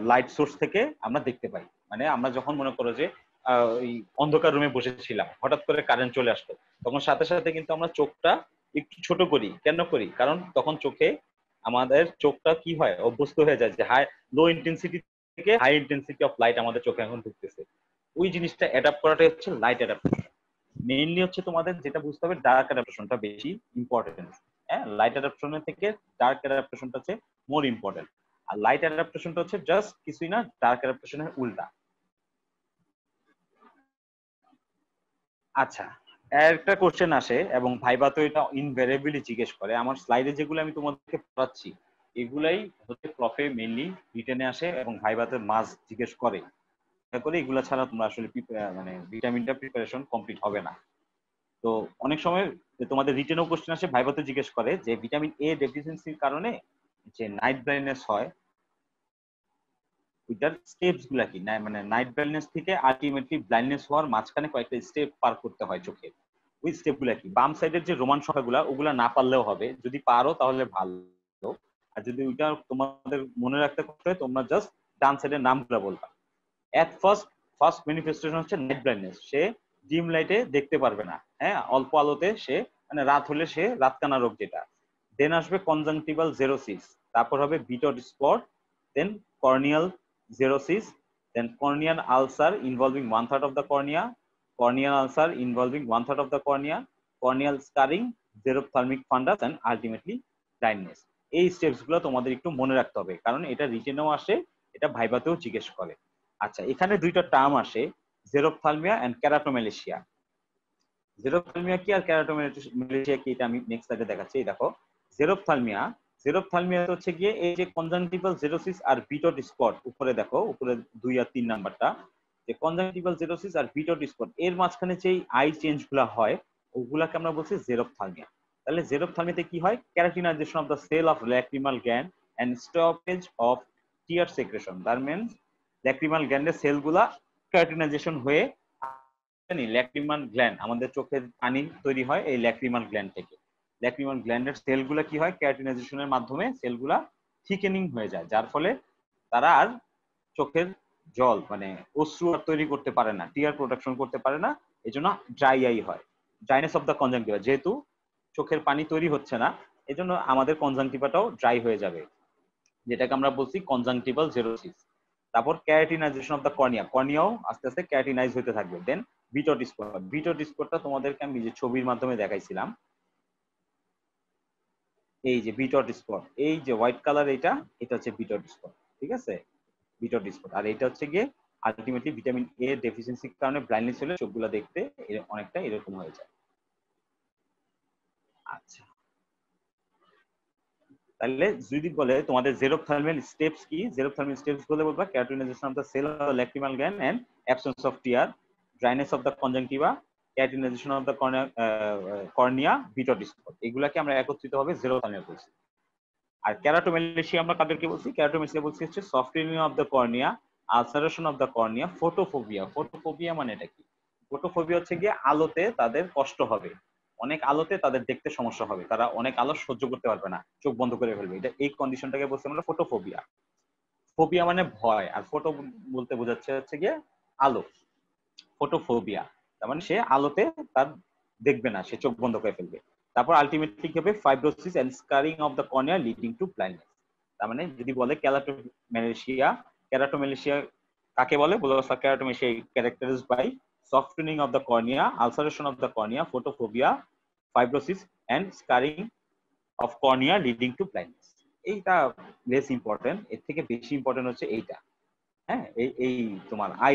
light source থেকে আমরা দেখতে পাই। মানে আমরা যখন মনে করো যে ওই অন্ধকার রুমে বসেছিলাম, হঠাৎ করে কারেন্ট চলে আসলো, তখন সাথে সাথে কিন্তু আমরা চোখটা একটু ছোট করি। কেন করি? কারণ তখন চোখে আমাদের চোখটা কি হয়, অভ্যস্ত হয়ে যায় যে হাই লো ইন্টেন্সিটি থেকে হাই ইন্টেন্সিটি অফ লাইট আমাদের চোখে এখন ঢুকতেছে। ওই জিনিসটা অ্যাডাপ্ট করাটাই হচ্ছে লাইট অ্যাডাপ্টেশন। মেইনলি হচ্ছে তোমাদের যেটা বুঝতে হবে, ডার্ক অ্যাডাপ্টেশনটা বেশি ইম্পর্টেন্ট। হ্যাঁ, লাইট অ্যাডাপ্টেশনের থেকে ডার্ক অ্যাডাপ্টেশনটা হচ্ছে মোর ইম্পর্টেন্ট। আর লাইট অ্যাডাপ্টেশনটা হচ্ছে জাস্ট কিছুই না, ডার্ক অ্যাডাপ্টেশনের উল্টা। আচ্ছা, একটা কোশ্চেন আসে এবং ভাইবা তো এটা ইনভেরিয়েবলি জিজ্ঞেস করে। আমার স্লাইডে যেগুলো আমি তোমাদেরকে পড়াচ্ছি, এগুলাই হচ্ছে প্রফে মেইনলি রিটেনে আসে এবং ভাইবাতে মাস জিজ্ঞেস করে। করে এগুলা ছাড়া তোমরা আসলে মানে ভিটামিনটা প্রিপারেশন কমপ্লিট হবে না। তো অনেক সময় তোমাদের রিটেনও কোশ্চেন আসে, ভাইবাতে জিজ্ঞেস করে যে ভিটামিন এ ডেফিসিয়েন্সির কারণে যে নাইট ব্লাইন্ডনেস হয়, ওইটার স্টেপস গুলা কি, মানে নাইট ব্লাইন্ডনেস থেকে আলটিমেটলি ব্লাইন্ডনেস হওয়ার মাঝখানে কয়েকটা স্টেপ পার করতে হয় চোখে। ওই স্টেপ গুলা কি? বাম সাইডের যে রোমান সংখ্যাগুলা, ওগুলা না পারলেও হবে, যদি পারো তাহলে ভালো। আর যদি ওইটা তোমাদের মনে রাখতে করতে হয়, তোমরা জাস্ট ডান সাইডের নামগুলা বলবা। এট ফার্স্ট ম্যানিফেস্টেশন হচ্ছে নাইট ব্লাইন্ডনেস, সে ডিম লাইটে দেখতে পারবে না। হ্যাঁ, অল্প আলোতে সে, মানে রাত হলে সে রাতকানা রোগ যেটা। দেন আসবে কনজাংটিভাল জেরোসিস, তারপর হবে বিটড spot, then corneal xerosis, then corneal ulcer involving 1/3 of the cornea, corneal ulcer involving 1/3 of the cornea, corneal scarring, xerophthalmic fundus and ultimately blindness. এই স্টেপস গুলো তোমাদের একটু মনে রাখতে হবে, কারণ এটা রিটেনেও আসে, এটা ভাইবাতেও জিজ্ঞেস করে। আচ্ছা, এখানে দুইটা টার্ম আসে, জেরোপথ্যালমিয়া এন্ড ক্যারাটোমেলেশিয়া। জেরোপথ্যালমিয়া কি আর ক্যারাটোমেলেশিয়া কি, এটা আমি নেক্সট স্লাইডে দেখাচ্ছি। দেখো, জেরোপথ্যালমিয়া, জেরোপথ্যালমিয়া হচ্ছে গিয়ে এই যে কনজাংটিভাল জেরোসিস আর বিটড স্পট, উপরে দেখো, উপরে 2 আর 3 নাম্বারটা, যে কনজাংটিভাল জেরোসিস আর বিটড স্পট এর মাঝখানে যে আই চেঞ্জ গুলা হয়, ওগুলাকে আমরা বলছি জেরোপথ্যালমিয়া। তাহলে জেরোপথ্যালমিয়াতে কি হয়? Keratinization of the cell of lacrimal gland and stoppage of tear secretion. That means lacrimal গ্ল্যান্ডের সেলগুলা ক্যারাটিনাইজেশন হয়ে, ল্যাক্রিমাল গ্ল্যান্ড, আমাদের চোখের পানি তৈরি হয় এই ল্যাক্রিমাল গ্ল্যান্ড থেকে। ল্যাক্রিমাল গ্ল্যান্ডের সেলগুলা কি হয়, ক্যারাটিনাইজেশনের মাধ্যমে সেলগুলা থিকেনিং হয়ে যায়, যার ফলে তারা আর চোখের জল, মানে অশ্রু আর তৈরি করতে পারে না, টিয়ার প্রোডাকশন করতে পারে না। এই জন্য ড্রাই আই হয়, ড্রাইনেস অফ দ্য কনজাংটিভা। যেহেতু চোখের পানি তৈরি হচ্ছে না, এই জন্য আমাদের কনজাংটিভাটাও ড্রাই হয়ে যাবে, যেটাকে আমরা বলছি কনজাংটিভাল জেরোসিস। তারপর ক্যারাটিনাইজেশন অফ দ্য কর্নিয়া, কর্নিয়াও আস্তে আস্তে ক্যারাটিনাইজ হতে থাকবে। দেন বিটড স্পট, বিটড স্পটটা তোমাদেরকে আমি যে ছবির মাধ্যমে দেখাইছিলাম, এই যে বিটড স্পট, এই যে হোয়াইট কালার, এটা হচ্ছে বিটড স্পট। ঠিক আছে, বিটড স্পট। আর এটা হচ্ছে গিয়ে আলটিমেটলি ভিটামিন এ ডেফিসিয়েন্সির কারণে ব্লাইন্ডনেস হলে চোখগুলো দেখতে অনেকটা এরকম হয়ে যায়। আচ্ছা, তাহলে যদি বলে তোমাদের জেরোপথ্যালমিয়াল স্টেপস কি, জেরোপথ্যালমিয়াল স্টেপস বলে বলবা keratinization of the cell of the lacrimal gland and absence of tear, dryness of the conjunctiva, keratinization of the cornea, Bitot's spot. এগুলাকে আমরা একত্রিত ভাবে জেরোপথ্যালমিয়া বলছি। আর ক্যারাটোমেলেশিয়া আমরা কাদেরকে বলছি? ক্যারাটোমেলেশিয়া বলছি হচ্ছে softening of the cornea, ulceration of the cornea, photophobia. Photophobia মানে এটা কি? ফোটোফোবিয়া হচ্ছে গিয়ে আলোতে তাদের কষ্ট হবে, অনেক আলোতে তাদের দেখতে সমস্যা হবে, তারা অনেক আলো সহ্য করতে পারবে না, চোখ বন্ধ করে ফেলবে, এটা এই কন্ডিশনটাকে বলছি আমরা ফোটোফোবিয়া। ফোবিয়া মানে ভয়, আর ফোটো বলতে বোঝাচ্ছে হচ্ছে গিয়ে আলো, ফোটোফোবিয়া। তার মানে সে আলোতে তার দেখবে না, সে চোখ বন্ধ করে ফেলবে। তারপর আলটিমেটলি কি হবে? Fibrosis and scarring of the cornea leading to blindness. তার মানে যদি বলে ক্যারাটোমেলেশিয়া, ক্যারাটোমেলেশিয়া কাকে বলে? বলে keratomalacia characterized by softening of the cornea, ulceration of the cornea, photophobia, fibrosis and scarring of cornea leading to blindness. এইটা less important, এর থেকে বেশি ইম্পর্টেন্ট হচ্ছে এইটা। হ্যাঁ, এই তোমার eye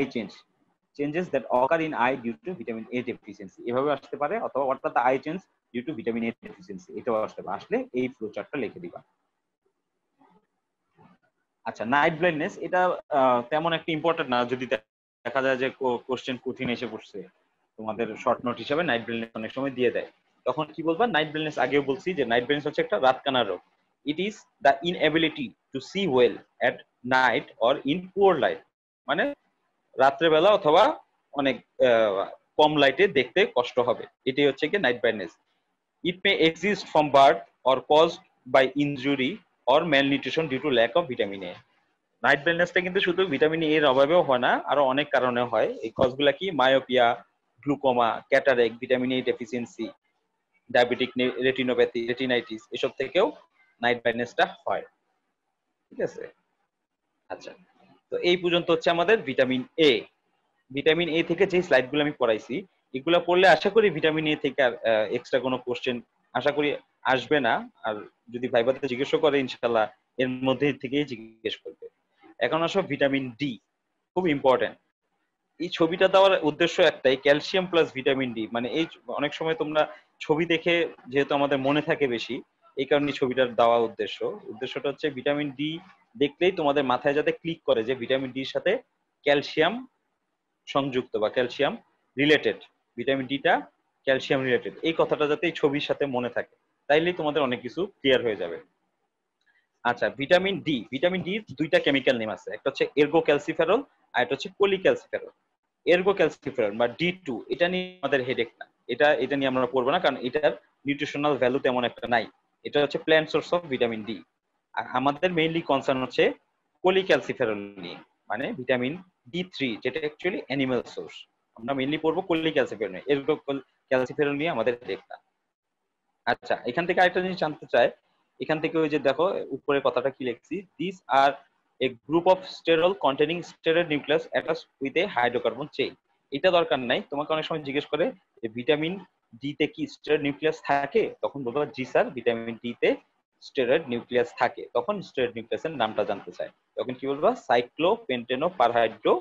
changes that occur in eye due to vitamin A deficiency, এভাবে আসতে পারে, অথবা what are the eye change due to vitamin A deficiency, এটাও আসতে পারে। আসলে এই ফ্লো চার্টটা লিখে দিবা। আচ্ছা, নাইট ব্লাইন্ডনেস এটা তেমন একটা ইম্পর্টেন্ট না, যদি দেখা যায় যে কোশ্চেন কঠিন এসে পড়ছে, তোমাদের শর্ট নোট হিসেবে নাইট ব্লাইন্ডনেস অনেক সময় দিয়ে দেয়, তখন কি বলবা? নাইট ব্লাইন্ডনেস আগেও বলছি যে নাইট ব্লাইন্ডনেস হচ্ছে একটা রাতকানা রোগ। It is the inability to see well at night or in poor light, মানে রাত্রেবেলা অথবা অনেক কম লাইটে দেখতে কষ্ট হবে, এটাই হচ্ছে কি night blindness. It may exist from birth or caused by injury or malnutrition due to lack of vitamin A. Night ব্লাইন্ডনেসটা কিন্তু শুধু ভিটামিন এর অভাবেও হয় না, আরো অনেক কারণে হয়। এই কজগুলা কি? Myopia, glaucoma, cataract, vitamin A deficiency, diabetic retinopathy, retinitis, এসব থেকেও নাইট ব্লাইন্ডনেসটা হয়। ঠিক আছে? আচ্ছা, তো এই পর্যন্ত হচ্ছে আমাদের ভিটামিন এ। ভিটামিন এ থেকে যে স্লাইডগুলো আমি পড়াইছি, এগুলো পড়লে আশা করি ভিটামিন এ থেকে আর এক্সট্রা কোনো কোশ্চেন আশা করি আসবে না। আর যদি ভাইবাতে জিজ্ঞেসও করে, ইনশাল্লাহ এর মধ্যে থেকেই জিজ্ঞেস করবে। এখন আসো ভিটামিন ডি, খুব ইম্পর্টেন্ট। এই ছবিটা দেওয়ার উদ্দেশ্য একটাই, ক্যালসিয়াম প্লাস ভিটামিন ডি। মানে এই অনেক সময় তোমরা ছবি দেখে, যেহেতু আমাদের মনে থাকে বেশি, এই কারণে ছবিটার দেওয়া উদ্দেশ্যটা হচ্ছে ভিটামিন ডি দেখলেই তোমাদের মাথায় যাতে ক্লিক করে যে ভিটামিন ডির সাথে ক্যালসিয়াম সংযুক্ত বা ক্যালসিয়াম রিলেটেড, ভিটামিন ডিটা ক্যালসিয়াম রিলেটেড, এই কথাটা যাতে এই ছবির সাথে মনে থাকে, তাইলেই তোমাদের অনেক কিছু ক্লিয়ার হয়ে যাবে। আচ্ছা, ভিটামিন ডি দুইটা কেমিক্যাল নেম আছে, একটা হচ্ছে এরগো ক্যালসিফেরল আর একটা হচ্ছে কোলিক্যালসিফেরল। এরগো ক্যালসিফেরল বা ডি2, এটা নিয়ে আমাদের হেডেক না, এটা নিয়ে আমরা পড়বো না, কারণ এটার নিউট্রিশনাল ভ্যালু তেমন একটা নাই। এটা হচ্ছে plant source of vitamin D. আর আমাদের মেইনলি কনসার্ন হচ্ছে কোলিক্যালসিফেরল নিয়ে, মানে ভিটামিন ডি3, যেটা অ্যাকচুয়ালি অ্যানিমাল সোর্স। আমরা মেইনলি পড়বো কোলিক্যালসিফেরল নিয়ে, এরগো ক্যালসিফেরল নিয়ে আমাদের হেডেক না। আচ্ছা, এখান থেকে আরেকটা জিনিস জানতে চাই, এখান থেকে ওই যে দেখো উপরে কথাটা কি লিখছি, this are a group of sterol containing steroid nucleus attached with a hydrocarbon chain. এটা দরকার নাই, তোমাকে অনেক সময় জিজ্ঞেস করে যে ভিটামিন ডি তে কি স্টেরয়েড নিউক্লিয়াস থাকে, তখন বলবো জি স্যার, ভিটামিন ডি তে স্টেরয়েড নিউক্লিয়াস থাকে। তখন স্টেরয়েড নিউক্লিয়াসের নামটা জানতে চাই, তখন কি বলবা? সাইক্লোপেন্টেনো পারহাইড্রো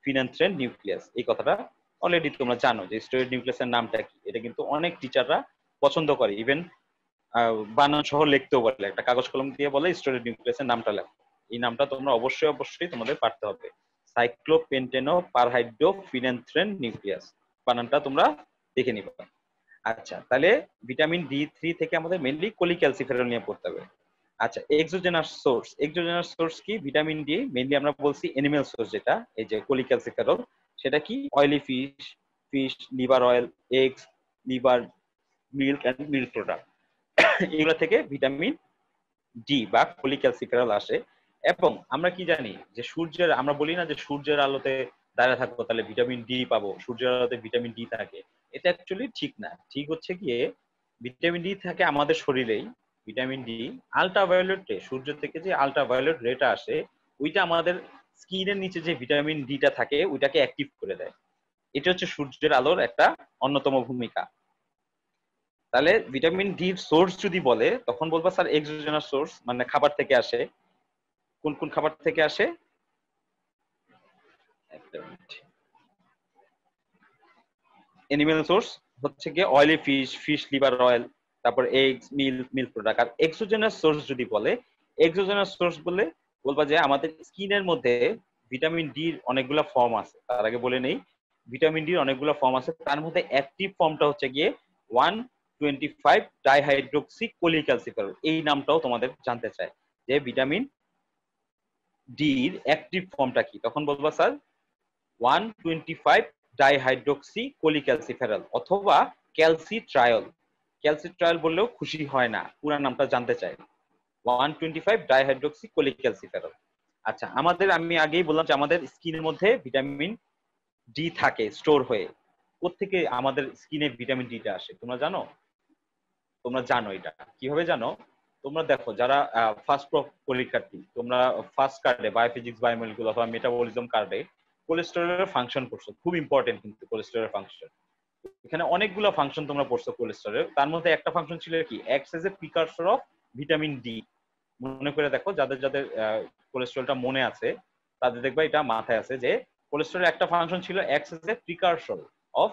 ফিনান্থ্রেন নিউক্লিয়াস। এই কথাটা অলরেডি তোমরা জানো যে স্টেরয়েড নিউক্লিয়াসের নামটা কি, এটা কিন্তু অনেক টিচাররা পছন্দ করে, ইভেন বানান সহ লিখতেও বলে, একটা কাগজ কলম দিয়ে বলে স্টেরয়েড নিউক্লিয়াসের নামটা লেখো। এই নামটা তোমরা অবশ্যই তোমাদের পারতে হবে, সাইক্লোপেন্টেনো পারহাইড্রো ফিনান্থ্রেন নিউক্লিয়াস, বানানটা তোমরা দেখে নিবা। আচ্ছা, তাহলে ভিটামিন ডি3 থেকে আমাদের মেইনলি কোলিক্যালসিফেরল নিয়ে পড়তে হবে। আচ্ছা, এক্সোজেনাস সোর্স কি? ভিটামিন ডি মেইনলি আমরা বলছি এনিম্যাল সোর্স, যেটা এই যে কোলিক্যালসিফেরল, সেটা কি? Oily fish, liver oil, eggs, liver, milk and milk product, এগুলো থেকে ভিটামিন ডি বা কোলিক্যালসিফেরল আসে। এবং আমরা কি জানি যে আমরা বলি না যে সূর্যের আলোতে দাঁড়িয়ে থাকবো তাহলে ভিটামিন ডি পাবো, সূর্যের আলোতে ভিটামিন ডি থাকে, এটা অ্যাকচুয়ালি ঠিক না। ঠিক হচ্ছে গিয়ে ভিটামিন ডি থাকে আমাদের শরীরেই, ভিটামিন ডি আল্ট্রাভায়োলেট রে, সূর্য থেকে যে আল্ট্রাভায়োলেট রেটা আসে, ওইটা আমাদের স্কিনের নিচে যে ভিটামিন ডিটা থাকে ওইটাকে অ্যাক্টিভ করে দেয়। এটা হচ্ছে সূর্যের আলোর একটা অন্যতম ভূমিকা। তাহলে ভিটামিন ডি সোর্স যদি বলে, তখন বলবা স্যার এক্সোজেনাস সোর্স, মানে খাবার থেকে আসে। কোন কোন খাবার থেকে আসে? এনিম্যাল সোর্স হচ্ছে গিয়ে অয়েলি ফিশ, লিভার অয়েল, তারপর এগস, মিল্ক প্রোডাক্ট। আর এক্সোজেনাস সোর্স যদি বলে, এক্সোজেনাস সোর্স বলে বলবা যে আমাদের স্কিনের মধ্যে ভিটামিন ডির অনেকগুলো ফর্ম আছে। তার আগে বলে নেই, ভিটামিন ডির অনেকগুলো ফর্ম আছে, তার মধ্যে অ্যাক্টিভ ফর্মটা হচ্ছে গিয়ে 125 ডাইহাইড্রোক্সি কোলিক্যালসিফেরল। এই নামটাও তোমাদের জানতে চায় যে ভিটামিন ডি এর অ্যাক্টিভ ফর্মটা কি, তখন বলবা স্যার 125 ডাইহাইড্রোক্সি কোলিক্যালসিফেরল অথবা ক্যালসিট্রায়ল। ক্যালসিট্রায়ল বললেও খুশি হয় না, পুরো নামটা জানতে চাই। 125 ডাইহাইড্রোক্সি কোলিক্যালসিফেরল। আচ্ছা, আমি আগেই বললাম যে আমাদের স্কিনের মধ্যে ভিটামিন ডি থাকে স্টোর হয়ে। কোত্থেকে আমাদের স্কিনে ভিটামিন ডিটা আসে তোমরা জানো? তোমরা জানো এটা কিভাবে জানো? তোমরা দেখো যারা ফার্স্ট পরীক্ষার্থী, তোমরা ফার্স্ট কার্ডে বায়োফিজিক্স, বায়োমলিকুল অথবা মেটাবলিজম কার্ডে কোলেস্টেরলের ফাংশন পড়ছো, খুব ইম্পর্টেন্ট কিন্তু কোলেস্টেরলের ফাংশন। এখানে অনেকগুলো ফাংশন তোমরা পড়ছো কোলেস্টেরলের, তার মধ্যে একটা ফাংশন ছিল কি, acts as a precursor of vitamin D. মনে করে দেখো, যাদের যাদের কোলেস্টেরলটা মনে আছে তাদের দেখবা এটা মাথায় আছে যে কোলেস্টেরলের একটা ফাংশন ছিল acts as a precursor of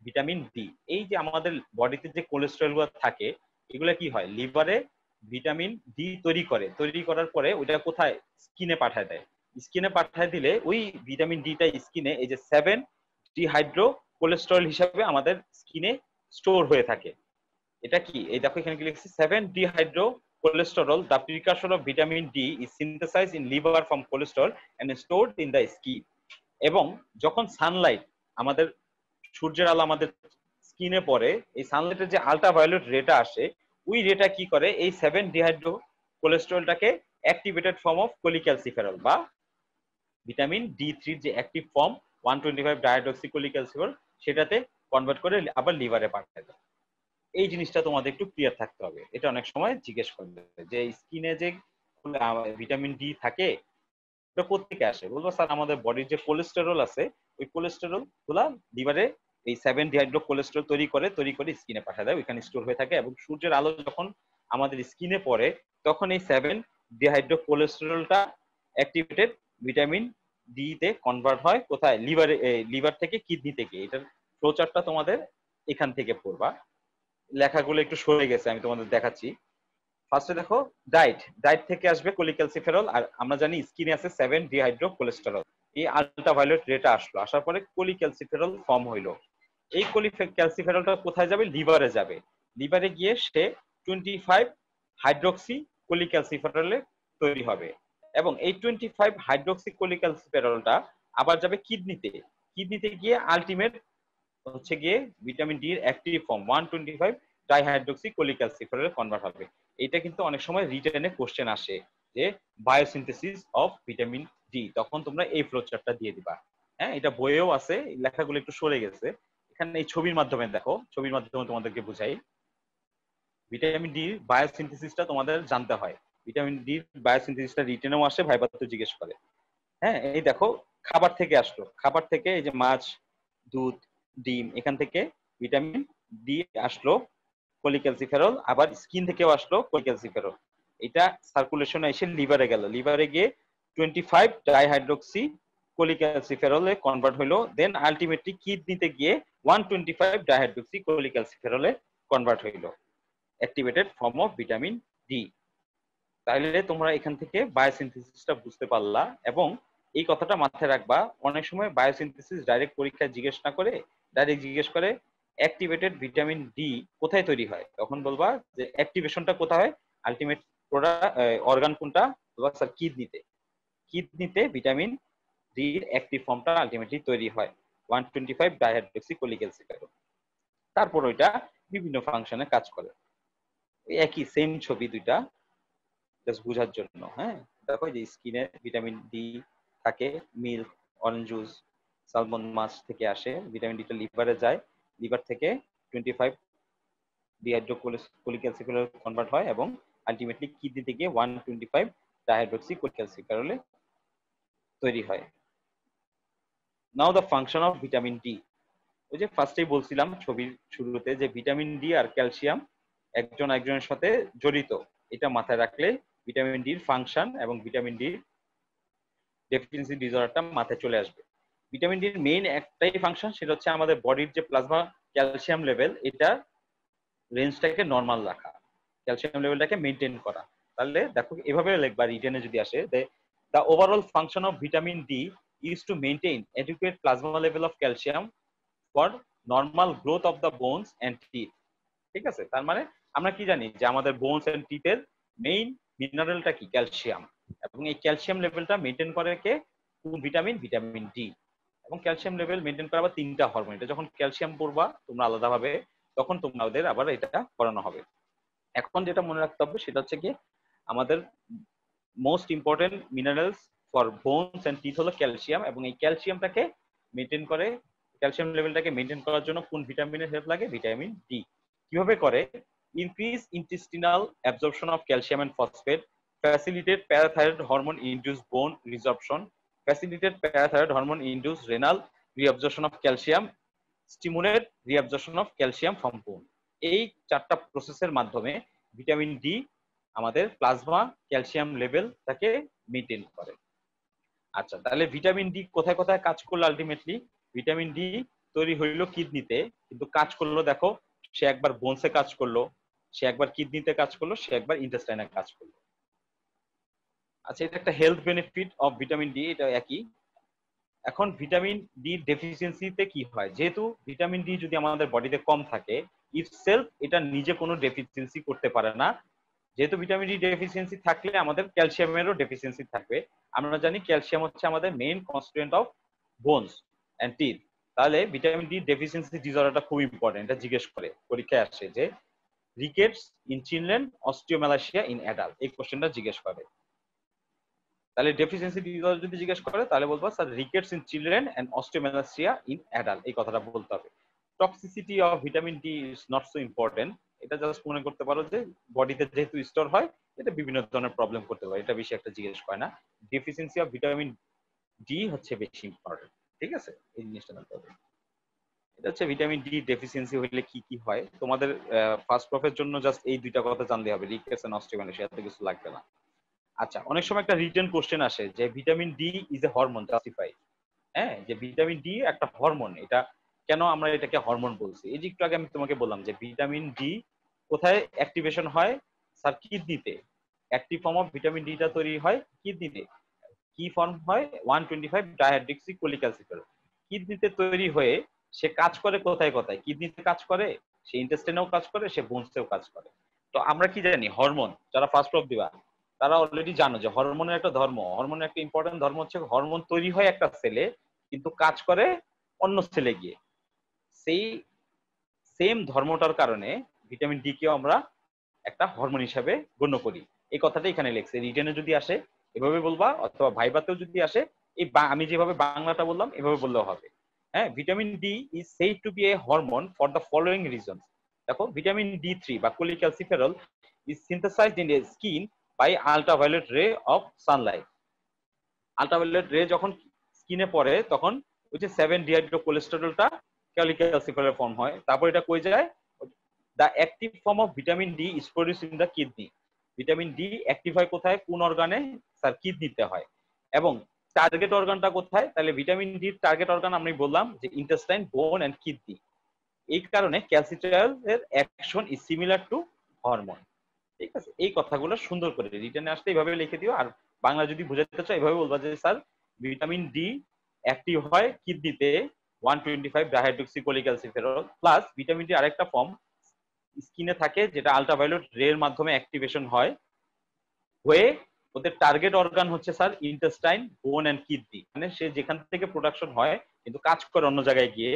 vitamin D. এই যে আমাদের বডিতে যে কোলেস্টেরল গুলো থাকে, এগুলো কি হয়, লিভারে ভিটামিন ডি তৈরি করার পরে ওইটা কোথায়, স্কিনে পাঠায় দেয়। স্কিনে পাঠায় দিলে ওই ভিটামিন ডিটা স্কিনে এই যে 7 ডিহাইড্রো কোলেস্টেরল হিসাবে আমাদের স্কিনে স্টোর হয়ে থাকে। এটা কি, এই দেখো এখানে কি লিখছি, 7 dehydro cholesterol, the precursor of vitamin D, is synthesized in liver from cholesterol and stored in the skin. এবং যখন সানলাইট, আমাদের সূর্যের আলো আমাদের স্কিনে পড়ে, এই সানলাইটের যে আল্ট্রাভায়োলেট রেটা আসে, ওই রেটা কি করে, এই 7 ডিহাইড্রো কোলেস্টেরলটাকে অ্যাক্টিভেটেড ফর্ম অফ কোলিক্যালসিফেরল বা ভিটামিন ডি3 যে অ্যাক্টিভ ফর্ম 125 ডাইহাইড্রোক্সি কোলিক্যালসিফেরল, সেটাতে কনভার্ট করে আবার লিভারে পাঠায় দেয়। এই জিনিসটা তোমাদের একটু ক্লিয়ার থাকতে হবে। এটা অনেক সময় জিজ্ঞেস করবে যে স্কিনে যে ভিটামিন ডি থাকে এটা কোথেকে আসে, বলবো স্যার আমাদের বডির যে কোলেস্টেরল আছে ওই কোলেস্টেরল গুলা লিভারে এই 7 ডিহাইড্রো কোলেস্টেরল তৈরি করে স্কিনে পাঠায় দেয়, ওইখানে স্টোর হয়ে থাকে। এবং সূর্যের আলো যখন আমাদের স্কিনে পড়ে তখন এই 7 ডিহাইড্রো কোলেস্টেরলটা অ্যাক্টিভেটেড ভিটামিন ডি তে কনভার্ট হয় কোথায়, লিভারে, লিভার থেকে কিডনি থেকে। এটার ফ্লোচার্টটা তোমাদের এখান থেকে পড়বা, লেখাগুলো একটু সরে গেছে, আমি তোমাদের দেখাচ্ছি। ফার্স্টে দেখো, ডায়েট থেকে আসবে কোলিক্যালসিফেরল, আর আমরা জানি স্কিনে আছে 7 ডিহাইড্রো কোলেস্টেরল। এই আল্ট্রাভায়োলেট রেটা আসার পরে কোলিক্যালসিফেরল ফর্ম হইলো। এই কোলিক্যালসিফেরলটা কোথায় যাবে, লিভারে যাবে। লিভারে গিয়ে সে 25 হাইড্রোক্সি কোলিক্যালসিফেরলে তৈরি হবে। এবং এই 25 হাইড্রোক্সি কোলিক্যালসিফেরলটা আবার যাবে কিডনিতে গিয়ে আলটিমেট হচ্ছে গিয়ে ভিটামিন ডি এর অ্যাক্টিভ ফর্ম 125 ডাইহাইড্রোক্সি কোলিক্যালসিফেরলে কনভার্ট হবে। এটা কিন্তু অনেক সময় রিটেনে কোশ্চেন আসে যে বায়োসিনথেসিস অফ ভিটামিন ডি, তখন তোমরা এই ফ্লোচার্টটা দিয়ে দিবা। হ্যাঁ, এটা বইয়েও আছে, লেখাগুলো একটু সরে গেছে। এখানে এই ছবির মাধ্যমে দেখো, ছবির মাধ্যমে তোমাদেরকে বুঝাই। ভিটামিন ডি বায়োসিনথেসিসটা তোমাদের জানতে হয়। ভিটামিন ডি বায়োসিনথেসিসটা রিটেনেও আসে, ভাইবাতে জিজ্ঞেস করে। হ্যাঁ, এই দেখো খাবার থেকে আসলো, খাবার থেকে এই যে মাছ, দুধ, ডিম, এখান থেকে ভিটামিন ডি আসলো কোলিক্যালসিফেরল, আবার স্কিন থেকেও আসলো কোলিক্যালসিফেরল। এটা সার্কুলেশনে এসে লিভারে গেল, লিভারে গিয়ে 25 ডাইহাইড্রোক্সি কোলিক্যালসিফেরলে কনভার্ট হলো, দেন আলটিমেটলি কিডনিতে গিয়ে 125 ডাইহাইড্রোক্সি কোলিক্যালসিফেরলে কনভার্ট হইলো, activated form of vitamin D. তাহলে তোমরা এখান থেকে বায়োসিনথেসিসটা বুঝতে পারলা। এবং এই কথাটা মাথায় রাখবা, অনেক সময় বায়োসিনথেসিস ডাইরেক্ট পরীক্ষায় জিজ্ঞেস না করে ডাইরেক্ট জিজ্ঞেস করে অ্যাক্টিভেটেড ভিটামিন ডি কোথায় তৈরি হয়, তখন বলবা যে অ্যাক্টিভেশনটা কোথায় হয়, আলটিমেট অর্গান কোনটা, বলবা স্যার কিডনিতে ভিটামিন ডি এর অ্যাক্টিভ ফর্মটা আলটিমেটলি তৈরি হয় 125 ডাইহাইড্রোক্সি কোলিক্যালসিফেরল। তারপর ওইটা বিভিন্ন ফাংশনে কাজ করে। একই সেম ছবি দুইটা, জাস্ট বোঝার জন্য। হ্যাঁ, দেখো যে স্কিনে ভিটামিন ডি থাকে, মিল্ক, অরেঞ্জ জুস, সালমন মাছ থেকে আসে, ভিটামিন ডিটা লিভারে যায়, লিভার থেকে 25 ডিহাইড্রো কোলিক্যালসিফেরল কনভার্ট হয় এবং আলটিমেটলি কিডনি থেকে 125 ডাইহাইড্রোক্সি কোলিক্যালসিফেরলে তৈরি হয়। Now the function of vitamin D. ওই যে ফার্স্টেই বলছিলাম ছবির শুরুতে যে ভিটামিন ডি আর ক্যালসিয়াম একজন একজনের সাথে জড়িত, এটা মাথায় রাখলে ভিটামিন ডির ফাংশন এবং ভিটামিন ডির ডেফিসিয়েন্সি ডিসঅর্ডারটা মাথায় চলে আসবে। ভিটামিন ডির মেইন একটাই ফাংশন, সেটা হচ্ছে আমাদের বডির যে প্লাজমা ক্যালসিয়াম লেভেল, এটা রেঞ্জটাকে নরমাল রাখা, ক্যালসিয়াম লেভেলটাকে মেনটেন করা। তাহলে দেখো এভাবে লিখবা রিটেনে যদি আসে, the overall function of vitamin D is to maintain adequate plasma level of calcium for normal growth of the bones and teeth. ঠিক আছে, তার মানে আমরা কি জানি যে আমাদের বোনস এন্ড টিথের মেইন মিনারেলটা কি, ক্যালসিয়াম। এবং এই ক্যালসিয়াম লেভেলটা মেনটেন করে কে? কোন ভিটামিন? Vitamin D. এবং ক্যালসিয়াম লেভেল মেনটেন করে আবার 3টা হরমোন। এটা যখন ক্যালসিয়াম পড়বা তোমরা আলাদাভাবে, তখন তোমাদের আবার এটা করানো হবে। এখন যেটা মনে রাখতে হবে সেটা হচ্ছে কি, আমাদের most important minerals for bones and teeth হলো ক্যালসিয়াম, এবং এই ক্যালসিয়ামটাকে মেনটেন করে, ক্যালসিয়াম লেভেলটাকে মেনটেন করার জন্য কোন ভিটামিনের হেল্প লাগে? Vitamin D. কিভাবে করে? Increase intestinal absorption of calcium and phosphate, facilitate parathyroid hormone induce bone resorption, facilitate parathyroid hormone induce renal reabsorption of calcium, stimulate reabsorption of calcium from bone. এই 4টা প্রসেসের মাধ্যমে ভিটামিন ডি আমাদের plasma calcium লেভেলটাকে maintain করে। আচ্ছা, তাহলে vitamin D কোথায় কোথায় কাজ করলো? আলটিমেটলি ভিটামিন ডি তৈরি হইলো কিডনিতে, কিন্তু কাজ করলো দেখো, সে একবার বোনসে কাজ করলো, সে একবার কিডনিতে কাজ করলো, সে একবার ইন্টেস্টাইনে কাজ করলো। আচ্ছা, এটা একটা health benefit of vitamin D, এটা একই। এখন ভিটামিন ডি ডেফিসিয়েন্সিতে কি হয়? যেহেতু ভিটামিন ডি যদি আমাদের বডিতে কম থাকে, ইটসেলফ এটা নিজে কোনো ডেফিসিয়েন্সি করতে পারে না। যেহেতু ভিটামিন ডি ডেফিসিয়েন্সি থাকলে আমাদের ক্যালসিয়ামেরও ডেফিসিয়েন্সি থাকবে। আমরা জানি ক্যালসিয়াম হচ্ছে আমাদের main constituent of bones and teeth. তাহলে ভিটামিন ডি ডেফিসিয়েন্সি ডিসঅর্ডারটা খুব ইম্পর্টেন্ট, এটা জিজ্ঞেস করে পরীক্ষায় আসে যে rickets in children, osteomalacia in adult, এই কোশ্চেনটা জিজ্ঞেস করে। তাহলে ডেফিসিয়েন্সি ডিসঅর্ডার যদি জিজ্ঞেস করে তাহলে বলবো sir rickets in children and osteomalacia in adult, এই কথাটা বলতে হবে। Toxicity of vitamin D is not so important, এটা জাস্ট মনে করতে পারো যে বডিতে যেহেতু স্টোর হয়, এটা বিভিন্ন ধরনের প্রবলেম করতে পারে, এটা বেশি একটা জিজ্ঞেস করে না। ডেফিসিয়েন্সি অফ ভিটামিন ডি হচ্ছে বেশি ইম্পর্টেন্ট, ঠিক আছে? এই জিনিসটা জানতে হবে। এটা হচ্ছে ভিটামিন ডি ডেফিসিয়েন্সি হলে কি কি হয়। তোমাদের ফার্স্ট প্রফের জন্য জাস্ট এই 2টা কথা জানতে হবে, রিকেটস এন্ড অস্টিওম্যালাসিয়া, এত কিছু লাগবে না। আচ্ছা, অনেক সময় একটা রিটেন কোশ্চেন আসে যে vitamin D is a hormone, justify. হ্যাঁ, যে ভিটামিন ডি একটা হরমোন, এটা কেন আমরা এটাকে হরমোন বলছি? এই যে একটু আগে আমি তোমাকে বললাম যে ভিটামিন ডি কোথায় অ্যাক্টিভেশন হয়? স্যার কিডনিতে। অ্যাক্টিভ ফর্ম অফ ভিটামিন ডিটা তৈরি হয় কিডনিতে। কি ফর্ম হয়? 125 ডাইহাইড্রক্সি কোলিক্যালসিফেরল। কিডনিতে তৈরি হয়ে সে কাজ করে কোথায় কোথায়? কিডনিতে কাজ করে, সে ইন্টেস্টাইনেও কাজ করে, সে বোনসেও কাজ করে। তো আমরা কি জানি হরমোন, যারা ফার্স্ট অফ দিবা তারা অলরেডি জানো যে হরমোনের একটা ধর্ম, হরমোনের একটা ইম্পর্টেন্ট ধর্ম হচ্ছে হরমোন তৈরি হয় একটা সেলে, কিন্তু কাজ করে অন্য সেলে গিয়ে। সেই সেম ধর্মটার কারণে ভিটামিন ডি কেও আমরা একটা হরমোন হিসাবে গণ্য করি। এই কথাটা এখানে লেখছে, রিটেনে যদি আসে এভাবে বলবা, অথবা ভাইবাতেও যদি আসে এই আমি যেভাবে বাংলাটা বললাম এভাবে বললেও হবে। হ্যাঁ, vitamin D is said to be a hormone for the following reasons. দেখো, ভিটামিন ডি থ্রি বা cholecalciferol is synthesized in the skin by ultraviolet ray of sunlight. Ultraviolet ray যখন স্কিনে পড়ে তখন ওই যে 7 ডিহাইড্রো কোলেস্টেরলটা কোলিক্যালসিফেরল ফর্ম হয়, তারপর এটা কই যায়? The active form of vitamin D is produce in the kidney. Vitamin D active হয় কোথায়, কোন অর্গানে? স্যার কিডনিতে হয়। এবং টার্গেট অর্গানটা কোথায়? তাহলে ভিটামিন ডি টার্গেট অর্গান আমি বললাম যে ইন্টেস্টাইন, বোন এন্ড কিডনি। এই কারণে ক্যালসিট্রাল এর action is similar to hormone. ঠিক আছে, এই কথাগুলো সুন্দর করে রিটেনে আসতে এইভাবে লিখে দিও। আর বাংলা যদি বুঝাতে চাও এইভাবে বলবা যে স্যার ভিটামিন ডি অ্যাক্টিভ হয় কিডনিতে 125 ডাইহাইড্রক্সি কোলিক্যালসিফেরল, প্লাস ভিটামিন ডি আরেকটা ফর্ম স্কিনে থাকে যেটা আল্ট্রাভায়োলেট রে এর মাধ্যমে অ্যাক্টিভেশন হয় হয়ে ওদের টার্গেট অর্গান হচ্ছে স্যার ইন্টেস্টাইন, বোন এন্ড কিডনি, মানে সে যেখান থেকে প্রোডাকশন হয় কিন্তু কাজ করে অন্য জায়গায় গিয়ে।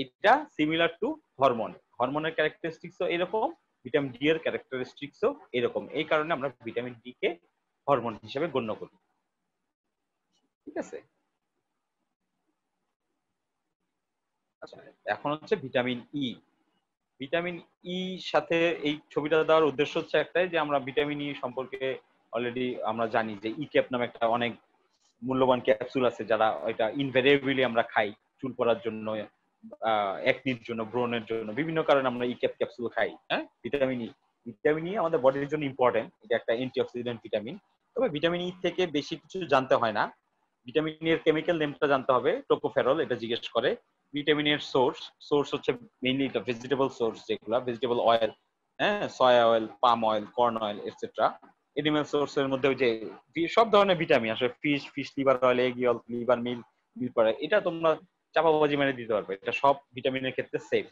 এটা সিমিলার টু হরমোন। হরমোনের ক্যারেক্টারিস্টিক্সও এরকম, ভিটামিন ডি এর ক্যারেক্টারিস্টিক্সও এরকম। এই কারণে আমরা ভিটামিন ডি কে হরমোন হিসেবে গণ্য করি। ঠিক আছে। আচ্ছা, এখন হচ্ছে ভিটামিন ই। ভিটামিন ই সাথে এই ছবিটা দেওয়ার উদ্দেশ্য হচ্ছে একটাই, যে আমরা ভিটামিন ই সম্পর্কে অলরেডি আমরা জানি যে ই ক্যাপ নামে একটা অনেক মূল্যবান ক্যাপসুল আছে, যারা এটা ইনভেরিয়েবলি আমরা খাই চুল পড়ার জন্য, একনির জন্য, ব্রণের জন্য, বিভিন্ন কারণে আমরা ই ক্যাপ ক্যাপসুল খাই। হ্যাঁ, ভিটামিন ই, ভিটামিন ই আমাদের বডির জন্য ইম্পর্টেন্ট, এটা একটা অ্যান্টিঅক্সিডেন্ট ভিটামিন। তবে ভিটামিন ই থেকে বেশি কিছু জানতে হয় না। ভিটামিন এর কেমিক্যাল নেমটা জানতে হবে, টোকোফেরল, এটা জিজ্ঞেস করে। ভিটামিন এর সোর্স, সোর্স হচ্ছে মেইনলি এটা ভেজিটেবল সোর্স, যেগুলো ভেজিটেবল অয়েল, হ্যাঁ, soya oil, palm oil, corn oil etcetera. Animal সোর্সের মধ্যে ওই যে সব ধরনের ভিটামিন আসলে fish liver oil, egg oil, liver milk, milk oil, এটা তোমরা চাপাবাজি মেরে দিতে পারবে, এটা সব ভিটামিনের ক্ষেত্রে সেম।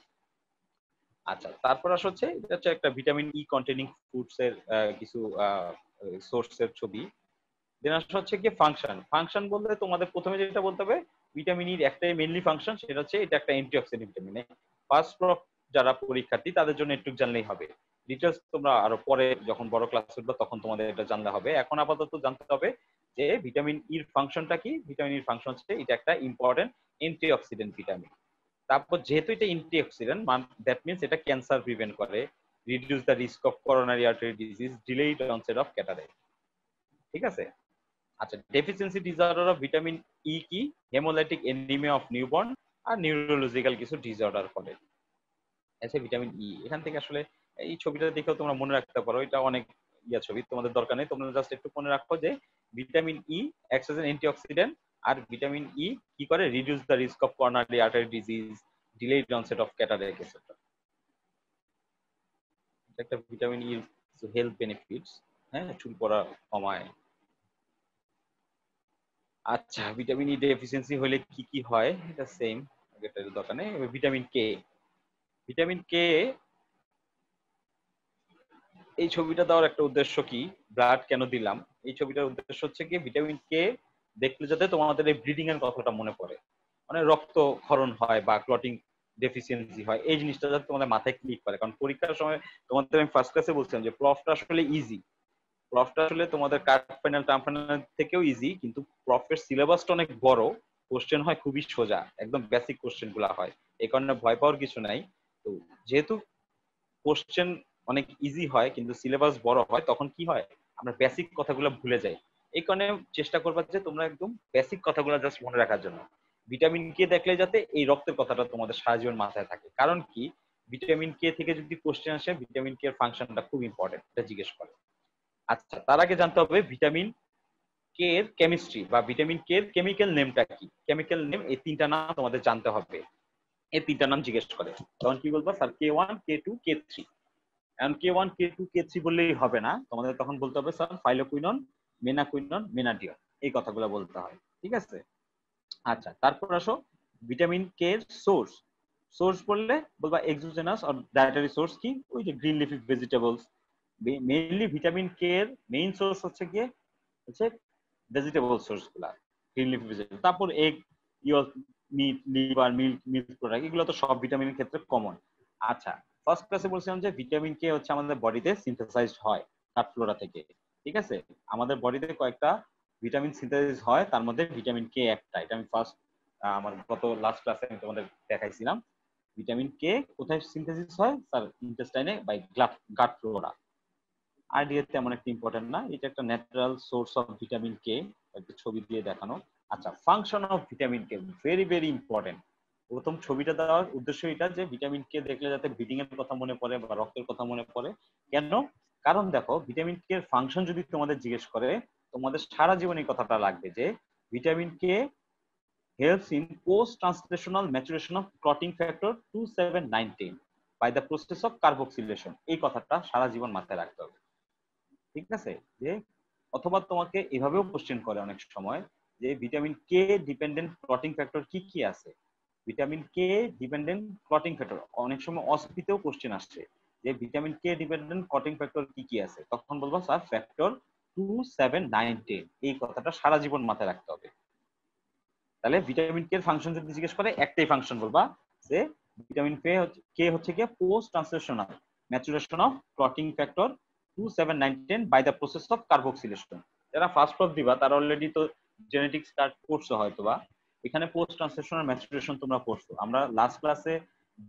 আচ্ছা, তারপর আসলে হচ্ছে এটা হচ্ছে একটা ভিটামিন ই কন্টেনিং ফুডস এর কিছু সোর্সের ছবি। দেন আসা হচ্ছে কি ফাংশন। ফাংশন বলতে তোমাদের প্রথমে যেটা বলতে হবে, ভিটামিন ইর একটাই মেইনলি ফাংশন, সেটা হচ্ছে এটা একটা অ্যান্টিঅক্সিডেন্ট ভিটামিন। ফার্স্ট প্রপ যারা পরীক্ষার্থী তাদের জন্য একটু জানলেই হবে, ডিটেলস তোমরা আরো পরে যখন বড় ক্লাস উঠবে তখন তোমাদের এটা জানলে হবে। এখন আপাতত জানতে হবে যে ভিটামিন ইর ফাংশনটা কি। ভিটামিন ইর ফাংশন হচ্ছে এটা একটা ইম্পর্টেন্ট অ্যান্টিঅক্সিডেন্ট ভিটামিন। তারপর যেহেতু এটা অ্যান্টিঅক্সিডেন্ট, দ্যাট মিনস এটা ক্যান্সার প্রিভেন্ট করে, reduce the risk of coronary artery disease, delayed onset of cataract. ঠিক আছে। আচ্ছা, deficiency disorder of vitamin E কি? হেমোলাইটিক এনিমিয়া অফ নিউবর্ন আর নিউরোলজিক্যাল কিছু ডিসঅর্ডার করে। আচ্ছা, ভিটামিন ই এখান থেকে আসলে এই ছবিটা দেখেও তোমরা মনে রাখতে পারো, এটা অনেক ছবি, তোমাদের দরকার নেই, তোমরা জাস্ট একটু মনে রাখো যে vitamin E acts as an antioxidant, আর ভিটামিন ই কি করে? Reduce the risk of coronary artery disease, delayed onset of cataract etcetera. এটা একটা ভিটামিন ই হেলথ বেনিফিটস। হ্যাঁ, চুল পড়া কমায়। আচ্ছা, ভিটামিন ই ডেফিসিয়েন্সি হলে কি কি হয় এটা সেম, এটার দরকার নেই। ভিটামিন কে, ভিটামিন কে এই ছবিটা দেওয়ার একটা উদ্দেশ্য কি, ব্লাড কেন দিলাম, এই ছবিটার উদ্দেশ্য হচ্ছে কি ভিটামিন কে দেখলে যাতে তোমাদের এই ব্লিডিং এর কথাটা মনে পড়ে, মানে রক্ত ক্ষরণ হয় বা ক্লটিং ডেফিসিয়েন্সি হয়, এই জিনিসটা যাতে তোমাদের মাথায় ক্লিক করে। কারণ পরীক্ষার সময় তোমাদের আমি ফার্স্ট ক্লাসে বলছিলাম যে প্রফটা আসলে ইজি, প্রফটা আসলে তোমাদের কাট ফাইনাল টার্ম ফাইনাল থেকেও ইজি, কিন্তু প্রফের সিলেবাসটা অনেক বড়, কোশ্চেন হয় খুবই সোজা, একদম বেসিক কোশ্চেন গুলা হয়, এই কারণে ভয় পাওয়ার কিছু নাই। তো যেহেতু কোশ্চেন অনেক ইজি হয় কিন্তু সিলেবাস বড় হয়, তখন কি হয় আমরা বেসিক কথাগুলো ভুলে যাই। এই কারণে চেষ্টা করবা যে তোমরা একদম বেসিক কথাগুলো জাস্ট মনে রাখার জন্য। ভিটামিন কে দেখলে যাতে এই রক্তের কথাটা তোমাদের সারা জীবন মাথায় থাকে। কারণ কি, ভিটামিন কে থেকে যদি কোশ্চেন আসে, ভিটামিন কে এর ফাংশনটা খুব ইম্পর্টেন্ট, এটা জিজ্ঞেস করে। আচ্ছা, তার আগে জানতে হবে ভিটামিন কে এর কেমিস্ট্রি বা ভিটামিন কে এর কেমিক্যাল নেমটা কি। কেমিক্যাল নেম এই তিনটা নাম তোমাদের জানতে হবে, এই তিনটা নাম জিজ্ঞেস করে। তখন কি বলবো? Sir K1 K2 K3। এখন K1 K2 K3 বললেই হবে না, তোমাদের তখন বলতে হবে স্যার ফাইলোকুইনন, মেনাকুইনন, মেনাডিয়ন, এই কথাগুলো বলতে হয়। ঠিক আছে। আচ্ছা, তারপর আসো ভিটামিন কে এর সোর্স। সোর্স বললে বলবা এক্সোজেনাস আর ডায়েটারি সোর্স কি, ওই যে green leafy vegetables. Mainly vitamin K এর মেইন সোর্স হচ্ছে কি, হচ্ছে ভেজিটেবল সোর্স গুলা, গ্রিন লিফি ভেজিটেবল। তারপর egg, yolk, meat, liver, milk, milk product, এগুলো তো সব ভিটামিনের ক্ষেত্রে কমন। আচ্ছা, ফার্স্ট ক্লাসে বলছিলাম যে ভিটামিন কে হচ্ছে আমাদের বডিতে সিনথেসাইজড হয় কাঠ ফ্লোরা থেকে। ঠিক আছে। আমাদের বডিতে কয়েকটা ভিটামিন সিনথেসাইজ হয়, তার মধ্যে ভিটামিন কে একটা। এটা আমি ফার্স্ট আমার গত লাস্ট ক্লাসে আমি তোমাদের দেখাইছিলাম। ভিটামিন কে কোথায় সিনথেসিস হয়? স্যার ইন্টেস্টাইনে বাই গাট ফ্লোরা। আইডিয়া তেমন একটা ইম্পর্টেন্ট না, এটা একটা natural source of vitamin K, একটা ছবি দিয়ে দেখানো। আচ্ছা, function of vitamin K very very important. প্রথম ছবিটা দেওয়ার উদ্দেশ্য এটা যে ভিটামিন কে দেখলে যাতে ব্লিডিং এর কথা মনে পড়ে বা রক্তের কথা মনে পড়ে। কেন? কারণ দেখো, ভিটামিন কে এর ফাংশন যদি তোমাদের জিজ্ঞেস করে, তোমাদের সারা জীবন এই কথাটা লাগবে যে vitamin K helps in post-translational maturation of clotting factor 2719 by the process of carboxylation। এই কথাটা সারা জীবন মাথায় রাখতে হবে। ঠিক আছে। যে অথবা তোমাকে এভাবেও কোশ্চেন করে অনেক সময় যে vitamin K dependent clotting factor কি কি আছে। Vitamin K dependent clotting factor অনেক সময় অস্পিতেও কোশ্চেন আসছে যে vitamin K dependent clotting factor কি কি আছে, তখন বলবো স্যার ফ্যাক্টর 2719। এই কথাটা সারা জীবন মাথায় রাখতে হবে। তাহলে ভিটামিন কে এর ফাংশন যদি জিজ্ঞেস করে, একটাই ফাংশন বলবা যে ভিটামিন কে হচ্ছে কি post translational maturation of clotting factor 2719 by the process of carboxylation. যারা ফার্স্ট প্রপ দিবা তারা অলরেডি তো জেনেটিক স্টার্ট করছো হয়তোবা, এখানে পোস্ট ট্রান্সলেশনাল ম্যাচুরেশন তোমরা পড়ছো। আমরা লাস্ট ক্লাসে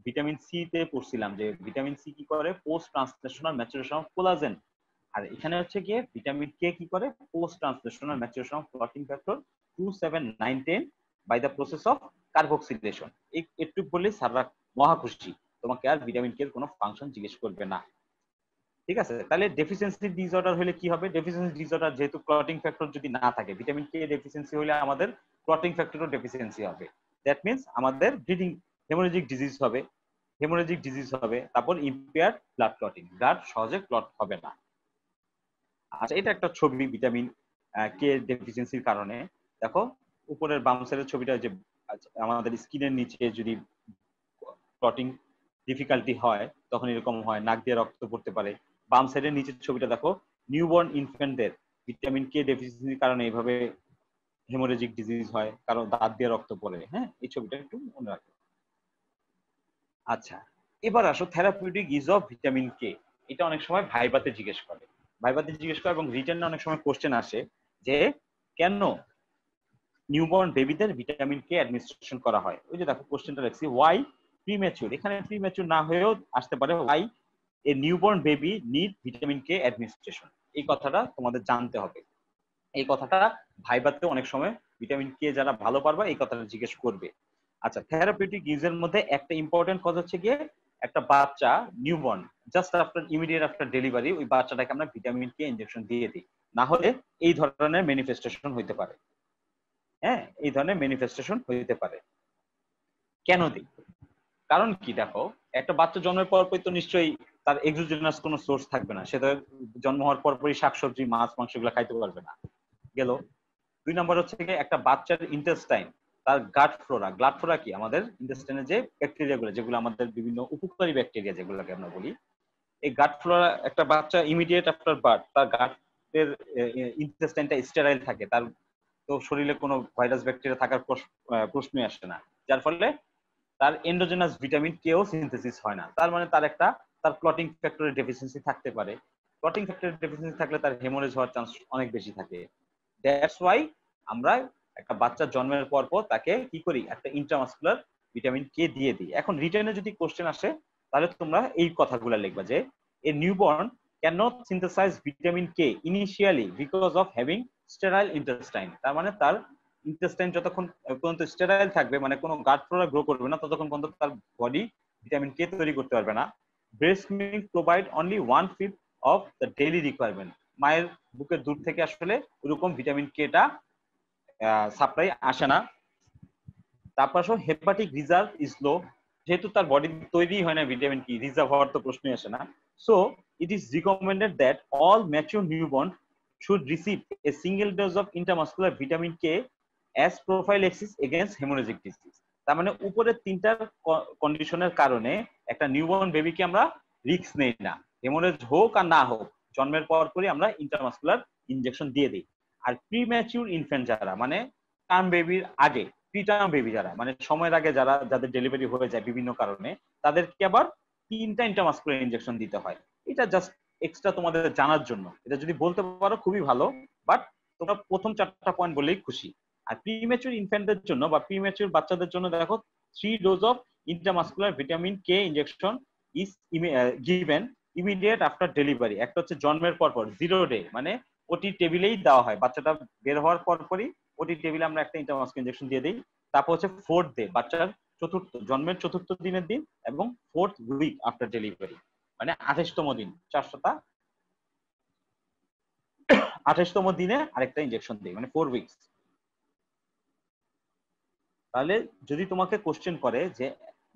ভিটামিন সি তে পড়ছিলাম যে ভিটামিন সি কি করে, post translational maturation of collagen. আর এখানে হচ্ছে গিয়ে ভিটামিন কে কি করে, post translational maturation of clotting factor 2719 by the process of carboxylation. একটু বললে স্যাররা মহা খুশি, তোমাকে আর ভিটামিন কে এর কোনো ফাংশন জিজ্ঞেস করবে না। ঠিক আছে। তাহলে ডেফিসিয়েন্সি ডিসঅর্ডার হলে কি হবে? ডেফিসিয়েন্সি ডিসঅর্ডার যেহেতু ক্লটিং ফ্যাক্টর যদি না থাকে, ভিটামিন কে ডেফিসিয়েন্সি হলে আমাদের ক্লটিং ফ্যাক্টরও ডেফিসিয়েন্সি হবে। দ্যাট মিন্স আমাদের ব্লিডিং হেমোরেজিক ডিজিজ হবে, হেমোরেজিক ডিজিজ হবে। তারপর ইম্পেয়ার্ড ব্লাড ক্লটিং, ব্লাড সহজে ক্লট হবে না। আচ্ছা, এটা একটা ছবি ভিটামিন কে ডেফিসিয়েন্সির কারণে। দেখো উপরের বাম সাইডের ছবিটা, যে আমাদের স্কিনের নিচে যদি ক্লটিং ডিফিকাল্টি হয় তখন এরকম হয়, নাক দিয়ে রক্ত পড়তে পারে। বাম সাইডের নিচের ছবিটা দেখো, নিউবর্ন ইনফ্যান্টদের ভিটামিন কে ডেফিসিয়েন্সির কারণে এইভাবে হেমোরেজিক ডিজিজ হয়, কারণ দাঁত দিয়ে রক্ত পড়ে। হ্যাঁ, এই ছবিটা একটু মনে রাখবেন। আচ্ছা, এবার আসো থেরাপিউটিক ইউজ অফ ভিটামিন কে। এটা অনেক সময় ভাইভাতে জিজ্ঞেস করে, এবং রিটেনে অনেক সময় কোশ্চেন আসে যে কেন নিউবর্ন বেবিদের ভিটামিন কে অ্যাডমিনিস্ট্রেশন করা হয়। ওই যে দেখো কোশ্চেনটা লিখছি, ওয়াই প্রিম্যাচিউর, এখানে প্রিম্যাচিউর না হয়েও আসতে পারে why a newborn baby need vitamin K administration. এই কথাটা তোমাদের জানতে হবে। এই কথাটা ভাইভাতে অনেক সময় ভিটামিন কে যারা ভালো পারবে এই কথাটা জিজ্ঞেস করবে। আচ্ছা, থেরাপিউটিক ইউজের মধ্যে একটা ইম্পর্টেন্ট কথা হচ্ছে গিয়ে একটা বাচ্চা newborn just after immediate after delivery ওই বাচ্চাটাকে আমরা ভিটামিন কে ইনজেকশন দিয়ে দিই, না হলে এই ধরনের ম্যানিফেস্টেশন হইতে পারে। হ্যাঁ, এই ধরনের ম্যানিফেস্টেশন হইতে পারে। কেন দিই? কারণ কি, দেখো একটা বাচ্চা জন্মের পরপরই তো নিশ্চয়ই তার এক্সোজেনাস কোনো সোর্স থাকবে না, সেটা জন্ম হওয়ার পরপরই শাকসবজি মাছ মাংস এগুলো খাইতে পারবে না। গেল। 2 নম্বর হচ্ছে কি একটা বাচ্চার ইন্টেস্টাইন, তার গাট ফ্লোরা কি আমাদের ইন্টেস্টাইনে যে ব্যাকটেরিয়া গুলো, যেগুলো আমাদের বিভিন্ন উপকারী ব্যাকটেরিয়া যেগুলোকে আমরা বলি, এই গাট ফ্লোরা একটা বাচ্চা ইমিডিয়েট আফটার বার্থ তার গাটের ইন্টেস্টাইনটা স্টেরাইল থাকে, তার তো শরীরে কোনো ভাইরাস ব্যাকটেরিয়া থাকার প্রশ্নই আসে না, যার ফলে তার এন্ডোজেনাস ভিটামিন কেও সিনথেসিস হয় না। তার মানে তার ক্লটিং ফ্যাক্টরের ডেফিসিয়েন্সি থাকতে পারে। ক্লটিং ফ্যাক্টরের ডেফিসিয়েন্সি থাকলে তার হেমোরেজ হওয়ার চান্স অনেক বেশি থাকে। দ্যাটস ওয়াই আমরা একটা বাচ্চা জন্মের পর তাকে কি করি, একটা ইন্ট্রামাসকুলার ভিটামিন কে দিয়ে দিই। এখন রিটার্নে যদি কোশ্চেন আসে তাহলে তোমরা এই কথাগুলো লিখবা যে a newborn can not synthesize vitamin K initially because of having sterile intestine. তার মানে তার ইন্টেস্টাইন যতক্ষণ পর্যন্ত স্টেরাইল থাকবে, মানে কোনো গাট ফ্লোরা গ্রো করবে না, ততক্ষণ পর্যন্ত তার বডি ভিটামিন কে তৈরি করতে পারবে না। Breast milk provide only 1/5 of the daily requirement. মায়ের বুকের দুধ থেকে আসলে ওরকম ভিটামিন কেটা সাপ্লাই আসে না। তারপর হেপাটিক রিজার্ভ ইজ লো, যেহেতু তার বডি তৈরি হয় না ভিটামিন কি, রিজার্ভ হওয়ার তো প্রশ্নই আসে না। So it is recommended that all mature newborn should receive a single dose of intramuscular vitamin K as prophylaxis against haemorrhagic disease. তার মানে উপরের তিনটার কন্ডিশনের কারণে একটা নিউবর্ন বেবিকে আমরা রিস্ক নেই না, হেমোরেজ হোক আর না হোক, জন্মের পরই আমরা ইন্ট্রামাসকুলার ইনজেকশন দিয়ে দিই। আর প্রিম্যাচিউর ইনফ্যান্ট যারা, মানে টার্ম বেবির আগে, প্রিটার্ম বেবি যারা, মানে সময়ের আগে যাদের ডেলিভারি হয়ে যায় বিভিন্ন কারণে, তাদেরকে আবার 3টা ইন্ট্রামাসকুলার ইনজেকশন দিতে হয়। এটা জাস্ট এক্সট্রা তোমাদের জানার জন্য, এটা যদি বলতে পারো খুবই ভালো, বাট তোমরা প্রথম 4টা পয়েন্ট বলেই খুশি। আর প্রিম্যাচিউর ইনফ্যান্টদের জন্য বা প্রিম্যাচিউর বাচ্চাদের জন্য দেখো 3 dose of intramuscular vitamin K injection is given immediate after delivery. একটা হচ্ছে জন্মের পর 0 ডে, মানে ওটি টেবিলেই দেওয়া হয়, বাচ্চাটা বের হওয়ার পরই ওটি টেবিলে আমরা একটা ইন্ট্রামাসকুলার ইনজেকশন দিয়ে দিই। তারপর হচ্ছে 4th ডে, বাচ্চার জন্মের 4র্থ দিনের দিন, এবং 4th উইক আফটার ডেলিভারি, মানে 28তম দিন, 28তম দিনে আরেকটা ইনজেকশন দিই, মানে 4 উইকস। তাহলে যদি তোমাকে কোশ্চেন করে যে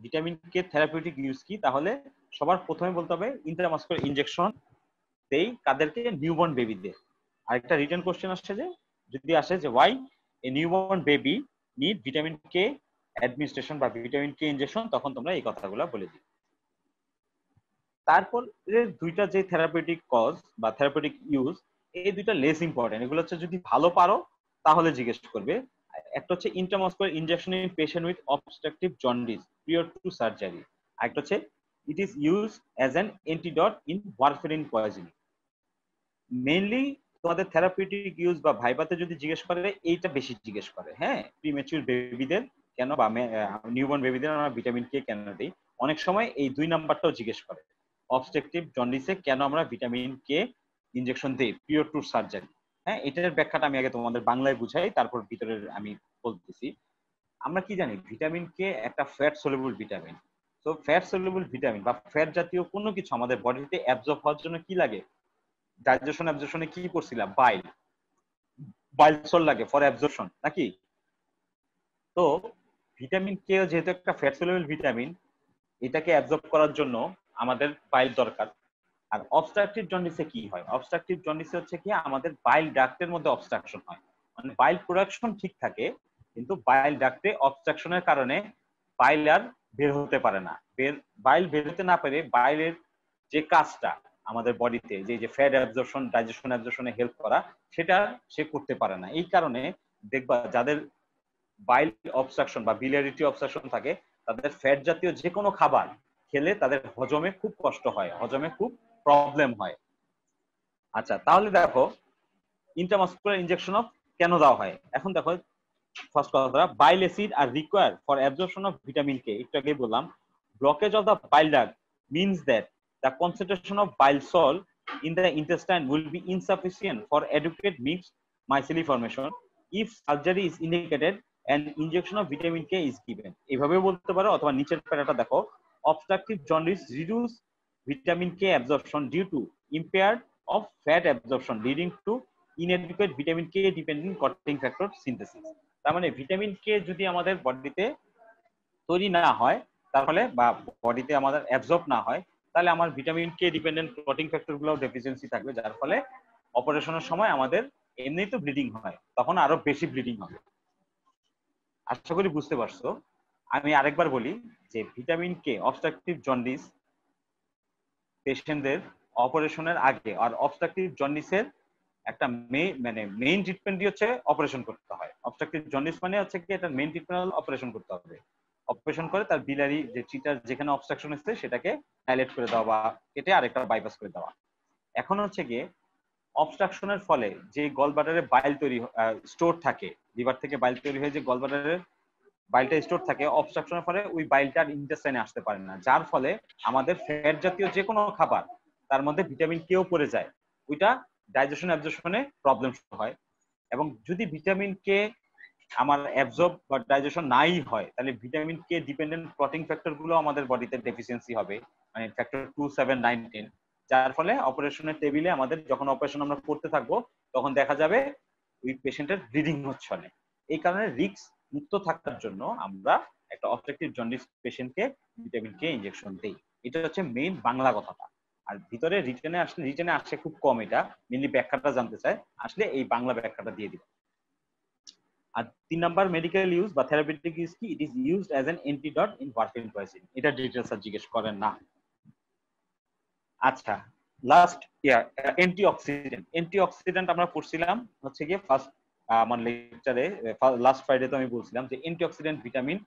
ভিটামিন কে থেরাপিউটিক ইউজ কি, তাহলে সবার প্রথমে বলতে হবে ইন্ট্রামাসকুলার ইনজেকশন দেই কাদেরকে, নিউবর্ন বেবিদের। আরেকটা রিটেন কোশ্চেন আসছে যে যদি আসে যে why a newborn baby need vitamin K administration বা ভিটামিন কে ইনজেকশন, তখন তোমরা এই কথাগুলো বলে দিও। তারপর দুইটা যে থেরাপিউটিক কজ বা থেরাপিউটিক ইউজ, এই দুইটা লেস ইম্পর্টেন্ট। এগুলো হচ্ছে যদি ভালো পারো তাহলে জিজ্ঞেস করবে। একটা হচ্ছে intramuscular injection in patient with obstructive jaundice prior two surgery. আরেকটা হচ্ছে it is use as an antidote in warfarin poisoning. Mainly তোমাদের থেরাপিউটিক ইউজ বা ভাইভাতে যদি জিজ্ঞেস করে এইটা বেশি জিজ্ঞেস করে। হ্যাঁ, প্রিম্যাচিউর বেবিদের কেন বা নিউবর্ন বেবিদের আমরা ভিটামিন কে কেন দিই, অনেক সময় এই 2 নাম্বারটাও জিজ্ঞেস করে। অবস্ট্রাকটিভ জন্ডিসে কেন আমরা ভিটামিন কে ইনজেকশন দিই প্রিয়র টু সার্জারি। হ্যাঁ, এটার ব্যাখ্যাটা আমি আগে তোমাদের বাংলায় বুঝাই, তারপর ভিতরের আমি বলতেছি। আমরা কি জানি ভিটামিন কে একটা ফ্যাট সলিউবল ভিটামিন। তো ফ্যাট সলিউবল ভিটামিন বা ফ্যাট জাতীয় কোনো কিছু আমাদের বডিতে অ্যাবজর্ব হওয়ার জন্য কি লাগে, ডাইজেশন অ্যাবজর্পশনে কি করছিলাম, বাইল সল্ট লাগে ফর অ্যাবজর্পশন নাকি। তো ভিটামিন কে যেহেতু একটা ফ্যাট সলিউবল ভিটামিন, এটাকে অ্যাবজর্ব করার জন্য আমাদের বাইল দরকার। আর অবস্ট্রাকটিভ জন্ডিসে কি হয়, অবস্ট্রাকটিভ জন্ডিসে হচ্ছে কি আমাদের বাইল ডাক্টের মধ্যে অবস্ট্রাকশন হয়, মানে বাইল প্রোডাকশন ঠিক থাকে কিন্তু বাইল ডাক্টে অবস্ট্রাকশনের কারণে বাইল আর বের হতে পারে না। বাইল বের হতে না পারে, বাইলের যে কাজটা আমাদের বডিতে যে ফ্যাট অ্যাবজর্পশন ডাইজেশন অ্যাবজর্পশনে হেল্প করা, সেটা সে করতে পারে না। এই কারণে দেখবা যাদের বাইল অবস্ট্রাকশন বা biliarity অবস্ট্রাকশন থাকে, তাদের ফ্যাট জাতীয় যে কোনো খাবার খেলে তাদের হজমে খুব কষ্ট হয়, হজমে খুব প্রবলেম হয়। আচ্ছা, তাহলে দেখো ইন্ট্রামাসকুলার ইনজেকশন অফ কেন দেওয়া হয়। এখন দেখো ফার্স্ট কথা, bile acid are require for absorption of vitamin K. একটু আগে বললাম, blockage of the bile duct means that the concentration of bile salt in the intestine will be insufficient for adequate mixed mycelial formation. If surgery is indicated, an injection of vitamin K is given. এইভাবে বলতে পারো, অথবা নিচের প্যারাটা দেখো, obstructive jaundice reduce vitamin K absorption due to impaired of fat absorption leading to inadequate vitamin K dependent clotting factor synthesis. তার মানে vitamin K যদি আমাদের বডিতে তৈরি না হয়, তাহলে বা বডিতে আমাদের অ্যাবজর্ব না হয়, তাহলে আমার vitamin K dependent clotting factor গুলো ডেফিসিয়েন্সি থাকবে, যার ফলে অপারেশনের সময় আমাদের এমনিই তো ব্লিডিং হয়, তখন আরো বেশি ব্লিডিং হবে। আশা করি বুঝতে পারছো। আমি আরেকবার বলি যে ভিটামিন কে অবস্ট্রাকটিভ জন্ডিস পেশেন্টদের অপারেশনের আগে আর অবস্ট্রাকটিভ জন্ডিসের একটা মেইন ট্রিটমেন্টই হচ্ছে অপারেশন করতে হয়। অবস্ট্রাকটিভ জন্ডিস মানে হচ্ছে কি, এটা মেইন ট্রিটমেন্ট অপারেশন করতে হবে। অপারেশন করে তার বিলারি যে চিটার যেখানে অবস্ট্রাকশন হচ্ছে সেটাকে ডাইলেট করে দেওয়া বা কেটে আরেকটা বাইপাস করে দেওয়া। এখন হচ্ছে গিয়ে অবস্ট্রাকশনের ফলে যে গলব্লাডারে বাইল তৈরি স্টোর থাকে, লিভার থেকে বাইল তৈরি হয়ে যে গলব্লাডারে বাইলটা স্টোর থাকে, অবস্ট্রাকশনের ফলে ওই বাইলটা ইন্টেস্টাইনে আসতে পারে না, যার ফলে আমাদের ফ্যাট জাতীয় যে কোনো খাবার তার মধ্যে ভিটামিন কেও পড়ে যায়, ওইটা ডাইজেশন অ্যাবজর্পশনে প্রবলেম হয়। এবং যদি ভিটামিন কে আমার অ্যাবজর্ব বা ডাইজেশন নাই হয়, তাহলে vitamin K dependent clotting factor গুলো আমাদের বডিতে ডেফিসিয়েন্সি হবে, মানে ফ্যাক্টর 2, 7, 9, 10, যার ফলে অপারেশনের টেবিলে আমাদের যখন অপারেশন আমরা করতে থাকবো তখন দেখা যাবে ওই পেশেন্টের ব্লিডিং হচ্ছে অনেক। এই কারণে রিস্ক মুক্ত থাকার জন্য আমরা একটা অবস্ট্রাকটিভ জন্ডিস পেশেন্টকে ভিটামিন কে ইনজেকশন দেই। এটা হচ্ছে মেইন বাংলা কথাটা। আর ভিতরে রিটেনে আসে খুব কম, এটা মেইনলি ব্যাখ্যাটা জানতে চায়, আসলে এই বাংলা ব্যাখ্যাটা দিয়ে দিব। আর 3 নাম্বার মেডিকেল ইউজ বা থেরাপিউটিক ইউজ কি, it is used as an antidote in warfarin poison. এটা ডিটেইলস আর জিজ্ঞেস করেন না। আচ্ছা, লাস্ট অ্যান্টিঅক্সিডেন্ট আমরা পড়ছিলাম হচ্ছে গিয়ে ফার্স্ট আমার লেকচারে, লাস্ট ফ্রাইডে তো আমি বলছিলাম যে অ্যান্টিঅক্সিডেন্ট ভিটামিন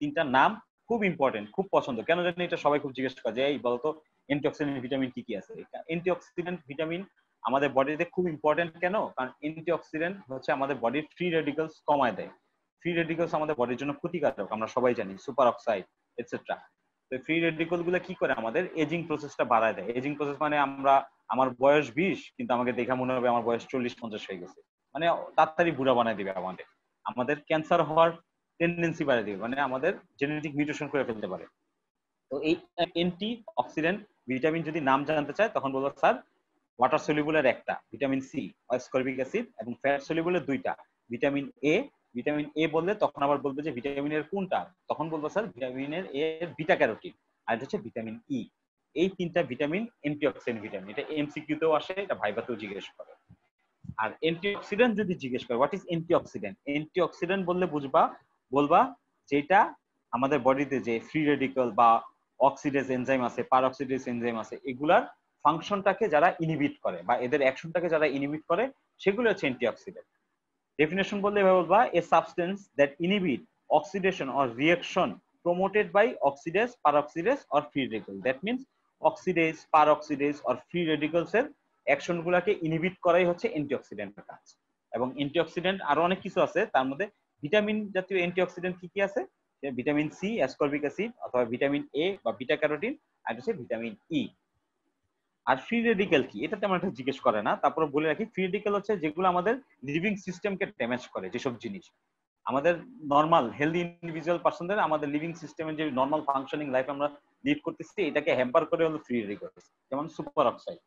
তিনটার নাম খুব ইম্পর্টেন্ট, খুব পছন্দ। কেন জানি এটা সবাই খুব জিজ্ঞেস করে যে এই বলতো অ্যান্টিঅক্সিডেন্ট ভিটামিন কি কি আছে। অ্যান্টিঅক্সিডেন্ট ভিটামিন আমাদের বডিতে খুব ইম্পর্টেন্ট কেন, কারণ অ্যান্টিঅক্সিডেন্ট হচ্ছে আমাদের বডির ফ্রি রেডিক্যালস কমায় দেয়। ফ্রি রেডিক্যালস আমাদের বডির জন্য ক্ষতিকারক, আমরা সবাই জানি, সুপার অক্সাইড এটসেট্রা। তো ফ্রি রেডিক্যাল গুলো কি করে, আমাদের এজিং প্রসেসটা বাড়ায় দেয়। এজিং প্রসেস মানে আমার বয়স 20 কিন্তু আমাকে দেখা মনে হবে আমার বয়স 40-50 হয়ে গেছে, মানে তাড়াতাড়ি বুড়া বানায় দিবে আমাদের ক্যান্সার হওয়ার টেন্ডেন্সি বাড়িয়ে দিবে, মানে আমাদের জেনেটিক মিউটেশন করে ফেলতে পারে। তো এই অ্যান্টি অক্সিডেন্ট ভিটামিন যদি নাম জানতে চায় তখন বলবো স্যার ওয়াটার সলিউবলের একটা ভিটামিন সি, অ্যাসকর্বিক অ্যাসিড, এবং ফ্যাট সলিউবলের দুইটা ভিটামিন এ। ভিটামিন এ বললে তখন আবার বলবো যে ভিটামিনের কোনটা, তখন বলবো স্যার ভিটামিনের এ বিটা ক্যারোটিন, আর এটা হচ্ছে ভিটামিন ই। এই তিনটা ভিটামিন অ্যান্টিঅক্সিডেন্ট ভিটামিন। এটা এমসিকিউ তেও আসে, এটা ভাইভাতেও জিজ্ঞেস করে। আর অ্যান্টিঅক্সিডেন্ট যদি জিজ্ঞেস করে হোয়াট ইজ অ্যান্টিঅক্সিডেন্ট, অ্যান্টিঅক্সিডেন্ট বললে বলবা যেটা আমাদের বডিতে যে ফ্রি রেডিক্যাল বা অক্সিডেজ এনজাইম আছে, পারঅক্সিডেজ এনজাইম আছে, এগুলার ফাংশনটাকে যারা ইনহিবিট করে বা এদের অ্যাকশনটাকে যারা ইনহিবিট করে, সেগুলো হচ্ছে অ্যান্টিঅক্সিডেন্ট। ডেফিনেশন বললে এভাবে বলবা, এ substance that inhibit oxidation or reaction promoted by oxidase, peroxidase or free radical. That means oxidase, peroxidase or free radicals এর অ্যাকশন গুলাকে ইনহিবিট করাই হচ্ছে অ্যান্টিঅক্সিডেন্টের কাজ। এবং অ্যান্টিঅক্সিডেন্ট আরো অনেক কিছু আছে, তার মধ্যে ভিটামিন জাতীয় অ্যান্টিঅক্সিডেন্ট কি কি আছে, ভিটামিন সি, অ্যাসকর্বিক অ্যাসিড অথবা ভিটামিন এ বা বিটা ক্যারোটিন, আর হচ্ছে ভিটামিন ই। আর ফ্রি রেডিক্যাল কি, এটা তেমন একটা জিজ্ঞেস করে না। তারপরে বলে রাখি, ফ্রি রেডিক্যাল হচ্ছে যেগুলো আমাদের লিভিং সিস্টেমকে ড্যামেজ করে, যেসব জিনিস আমাদের নর্মাল হেলদি ইন্ডিভিজুয়াল পার্সনদের আমাদের লিভিং সিস্টেমের যে নর্মাল ফাংশনিং লাইফ আমরা লিড করতেছি, এটাকে হ্যাম্পার করে হলো ফ্রি রেডিক্যালস, যেমন সুপার অক্সাইড।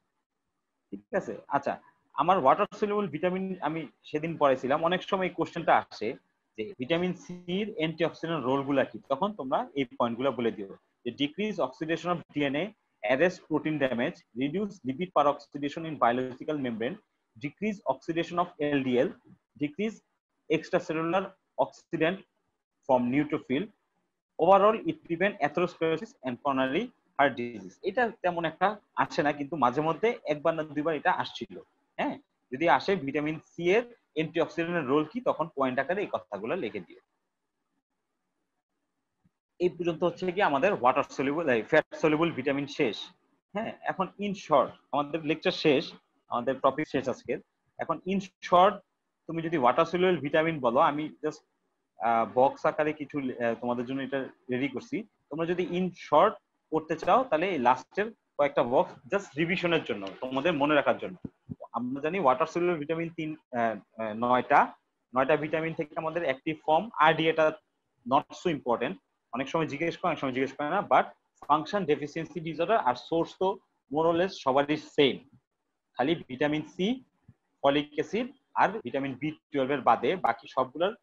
ঠিক আছে। আচ্ছা, আমার ওয়াটার সলিউবল ভিটামিন আমি সেদিন পড়াইছিলাম, অনেক সময় এই কোশ্চেনটা আসে যে ভিটামিন সির অ্যান্টিঅক্সিডেন্ট রোল গুলা কি, তখন তোমরা এই পয়েন্টগুলো বলে দিও যে decrease oxidation of DNA, arrest protein damage, reduce lipid peroxidation in biological membrane, decrease oxidation of LDL, decrease extracellular oxidant from neutrophil. Overall, it prevents atherosclerosis and coronary heart disease, এটা তেমন একটা আসে না, কিন্তু মাঝে মধ্যে একবার না দুইবার এটা আসছিল। হ্যাঁ, যদি আসে ভিটামিন সি এর অ্যান্টিঅক্সিডেন্টের রোল কি, তখন পয়েন্ট আকারে এই কথাগুলো লিখে দিও। এই পর্যন্ত হচ্ছে কি আমাদের water soluble fat soluble vitamin শেষ। হ্যাঁ, এখন ইন শর্ট আমাদের লেকচার শেষ, আমাদের টপিক শেষ আজকের। এখন ইন শর্ট তুমি যদি ওয়াটার সলিউবল ভিটামিন বলো, আমি জাস্ট বক্স আকারে কিছু তোমাদের জন্য এটা রেডি করছি। তোমরা যদি ইন শর্ট করতে চাও তাহলে এই লাস্টের কয়েকটা বক্স জাস্ট রিভিশনের জন্য, তোমাদের মনে রাখার জন্য। আমরা জানি ওয়াটার সলিউবল ভিটামিন 9টা ভিটামিন থেকে আমাদের অ্যাক্টিভ ফর্ম আরডি, এটা নট সো ইম্পর্টেন্ট, অনেক সময় জিজ্ঞেস করে অনেক সময় জিজ্ঞেস করে না, বাট ফাংশন ডেফিসিয়েন্সি ডিসঅর্ডার আর সোর্স তো মোরলেস সবারই সেম, খালি ভিটামিন সি, ফলিক অ্যাসিড আর ভিটামিন বি12 এর বাদে বাকি সবগুলোর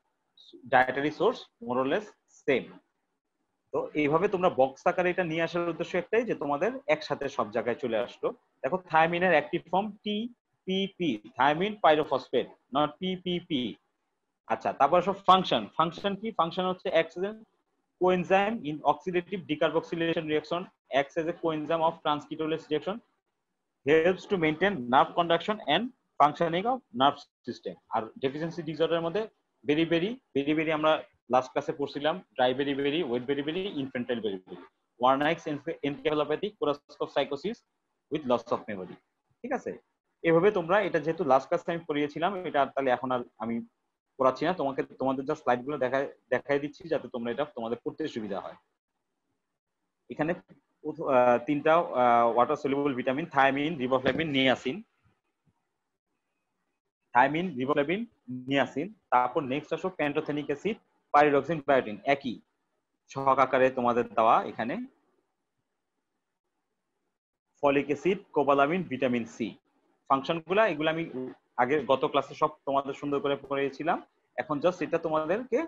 ডায়েটারি সোর্স মোরলেস সেম। তো এইভাবে তোমরা বক্স আকারে এটা নিয়ে আসার উদ্দেশ্য একটাই, যে তোমাদের একসাথে সব জায়গায় চলে আসলো। দেখো থায়ামিনের active form TPP, thiamine pyrophosphate, not PPP. আচ্ছা, তারপর সব ফাংশন, ফাংশন কি? ফাংশন হচ্ছে coenzyme in oxidative decarboxylation reaction, acts as a coenzyme of transketolase reaction, helps to maintain nerve conduction and functioning of nerve system. আর deficiency disorder এর মধ্যে beriberi আমরা last ক্লাসে পড়ছিলাম, dry beriberi, wet beriberi, infantile beriberi, Wernicke's encephalopathy, Korsakoff সাইকোসিস with loss of memory. ঠিক আছে, এভাবে তোমরা এটা যেহেতু লাস্ট ক্লাসে আমি পড়িয়েছিলাম, এটা তাহলে এখন আর আমি পড়াচ্ছি না, তোমাদের জাস্ট স্লাইডগুলো দেখাই দিচ্ছি যাতে তোমরা এটা তোমাদের পড়তে সুবিধা হয়। এখানে তিনটা water soluble vitamin, thiamine, riboflavin, niacin. Thiamine, riboflavin, niacin. তারপর নেক্সট আসো প্যান্টোথেনিক অ্যাসিড, পাইরিডক্সিন, বায়োটিন, একই ছক আকারে তোমাদের দেওয়া। এখানে folic acid, cobalamin, vitamin C. ফাংশনগুলা এগুলো আমি আগে গত ক্লাসে সব তোমাদের সুন্দর করে পড়িয়েছিলাম। এখন জাস্ট এটা তোমাদেরকে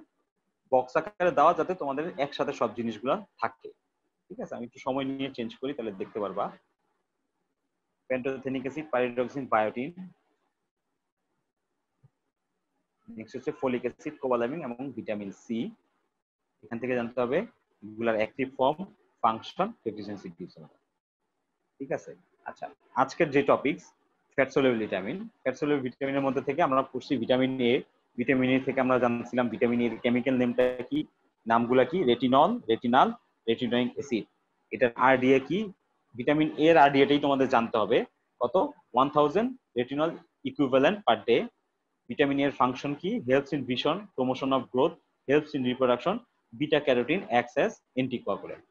বক্স আকারে দেওয়া যাতে তোমাদের একসাথে সব জিনিসগুলো থাকে। ঠিক আছে, আমি একটু সময় নিয়ে চেঞ্জ করি তাহলে দেখতে পারবা। প্যান্টোথেনিক অ্যাসিড, পাইরিডক্সিন, বায়োটিন, নেক্সট হচ্ছে ফলিক অ্যাসিড, কোবালামিন এবং ভিটামিন সি। এখান থেকে জানতে হবে এগুলার active form, function, deficiency disorder. ঠিক আছে, আচ্ছা আজকের যে topics fat soluble vitamin, fat soluble ভিটামিনের মধ্যে থেকে আমরা পড়ছি ভিটামিন এ। ভিটামিন এ থেকে আমরা জানছিলাম ভিটামিন এর কেমিক্যাল নেমটা কি, নামগুলা কি, রেটিনল, রেটিনাল, রেটিনোইক অ্যাসিড। এটার আরডিএ কি, ভিটামিন এর আরডিএটাই তোমাদের জানতে হবে, কত, 1000 retinol equivalent per day. Vitamin এর ফাংশন কি, helps in vision, promotion of growth, helps in reproduction, beta carotene acts as anticoagulant.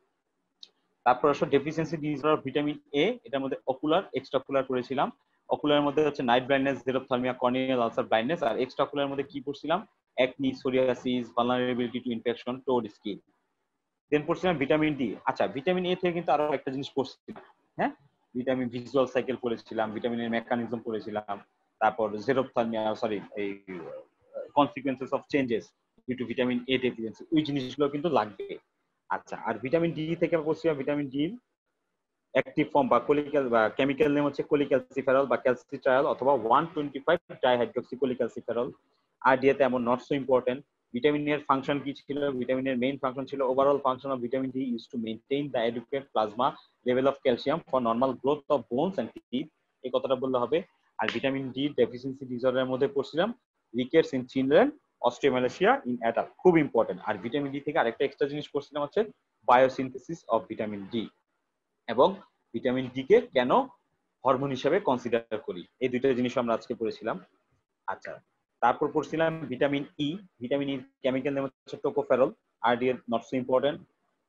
তারপর আসলে ডেফিসিয়েন্সি ডিসঅর্ডার ভিটামিন এ, এটার মধ্যে অকুলার, এক্সট্রাকুলার করেছিলাম। অকুলার মধ্যে হচ্ছে night blindness, xerophthalmia, corneal ulcer blindness. আর এক্সট্রাকুলার মধ্যে কি পড়ছিলাম, acne, psoriasis, vulnerability to infection, toad skin. Then পড়ছিলাম ভিটামিন ডি। আচ্ছা, ভিটামিন এ থেকে কিন্তু আরো একটা জিনিস পড়ছিলাম, হ্যাঁ, ভিটামিন ভিজুয়াল সাইকেল পড়েছিলাম, ভিটামিনের মেকানিজম পড়েছিলাম, তারপর জেরোপথ্যালমিয়া, সরি এই consequences of changes due to vitamin A deficiency, ওই জিনিসগুলো কিন্তু লাগবে। আচ্ছা, আর ভিটামিন ডি থেকে পড়ছিলাম ভিটামিন ডি অ্যাক্টিভ ফর্ম বা কোলিক্যাল বা কেমিক্যাল নেম হচ্ছে কোলিক্যালসিফেরল বা ক্যালসিট্রায়ল অথবা 125 ডাইহাইড্রোক্সিকোলিক্যালসিফেরল। আর ডিএতে এমন নট সো ইম্পর্টেন্ট। ভিটামিনের ফাংশন কি ছিল, ভিটামিনের মেইন ফাংশন ছিল overall function of vitamin D is to maintain the adequate plasma level of calcium for normal growth of bones and teeth, এই কথাটা বললে হবে। আর ভিটামিন ডি ডেফিসিয়েন্সি ডিসঅর্ডারের মধ্যে পড়ছিলাম rickets in children, osteomalacia in adult, খুব ইম্পর্টেন্ট। আর ভিটামিন ডি থেকে আরেকটা এক্সট্রা জিনিস পড়ছিলাম হচ্ছে বায়োসিনথেসিস অফ ভিটামিন ডি, এবং ভিটামিন ডি কে কেন হরমোন হিসেবে কনসিডার করি, এই দুইটা জিনিস আমরা আজকে পড়েছিলাম। আচ্ছা, তারপর পড়ছিলাম vitamin E. Vitamin E chemical name হচ্ছে টোকোফেরল, আরডি এর নট সো ইম্পর্টেন্ট।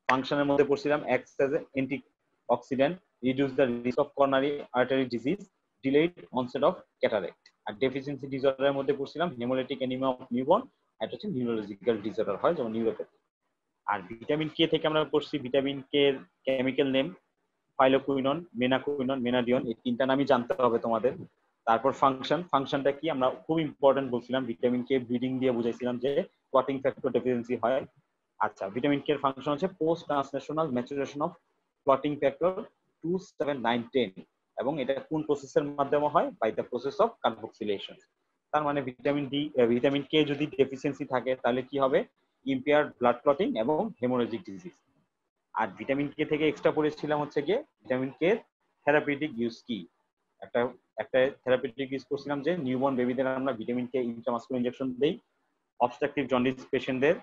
ফাংশনের মধ্যে পড়ছিলাম acts as antioxidant, reduce the risk of coronary artery disease, delayed onset of cataract. আর ডেফিসিয়েন্সি ডিসঅর্ডারের মধ্যে পড়ছিলাম হেমোলাইটিক অ্যানিমিয়া অফ নিউবর্ন, এটা হচ্ছে নিউরোলজিক্যাল ডিসঅর্ডার হয় যেমন নিউরোপ্যাথি। আর ভিটামিন কে থেকে আমরা পড়ছি ভিটামিন কে এর কেমিক্যাল নেম ফাইলোকুইনন, মেনাকুইনন, মেনাডিয়ন, এই তিনটা নামই জানতে হবে তোমাদের। তারপর ফাংশন, ফাংশনটা কি আমরা খুব ইম্পর্টেন্ট বলছিলাম, ভিটামিন কে ব্লিডিং দিয়ে বুঝাইছিলাম যে ক্লটিং ফ্যাক্টর ডেফিসিয়েন্সি হয়। আচ্ছা, ভিটামিন কে এর ফাংশন হচ্ছে post translational maturation of clotting factor 2, 7, 9, 10, এবং এটা কোন প্রসেসের মাধ্যমে হয়, by the process of carboxylation. তার মানে ভিটামিন কে যদি ডেফিসিয়েন্সি থাকে তাহলে কি হবে, ইম্পেয়ার্ড ব্লাড ক্লটিং এবং হেমোরেজিক ডিজিজ। আর ভিটামিন কে থেকে এক্সট্রা পড়েছিলাম হচ্ছে গিয়ে ভিটামিন কে থেরাপিউটিক ইউজ কি। একটা একটা থেরাপিউটিক ইউজ করছিলাম যে নিউবর্ন বেবিদের আমরা ভিটামিন কে ইন্ট্রামাসকুলার ইনজেকশন দেই, অবস্ট্রাকটিভ জন্ডিস পেশেন্টদের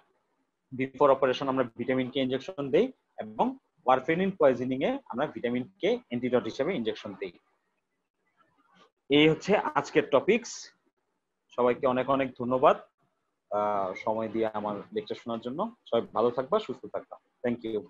বিফোর অপারেশন আমরা ভিটামিন কে ইনজেকশন দেই, এবং ওয়ারফেরিন পয়জনিং এ আমরা ভিটামিন কে অ্যান্টিডট হিসেবে ইনজেকশন দেই। এই হচ্ছে আজকের টপিকস। সবাইকে অনেক অনেক ধন্যবাদ সময় দিয়ে আমার লেকচার শোনার জন্য। সবাই ভালো থাকবা, সুস্থ থাকবা। Thank you.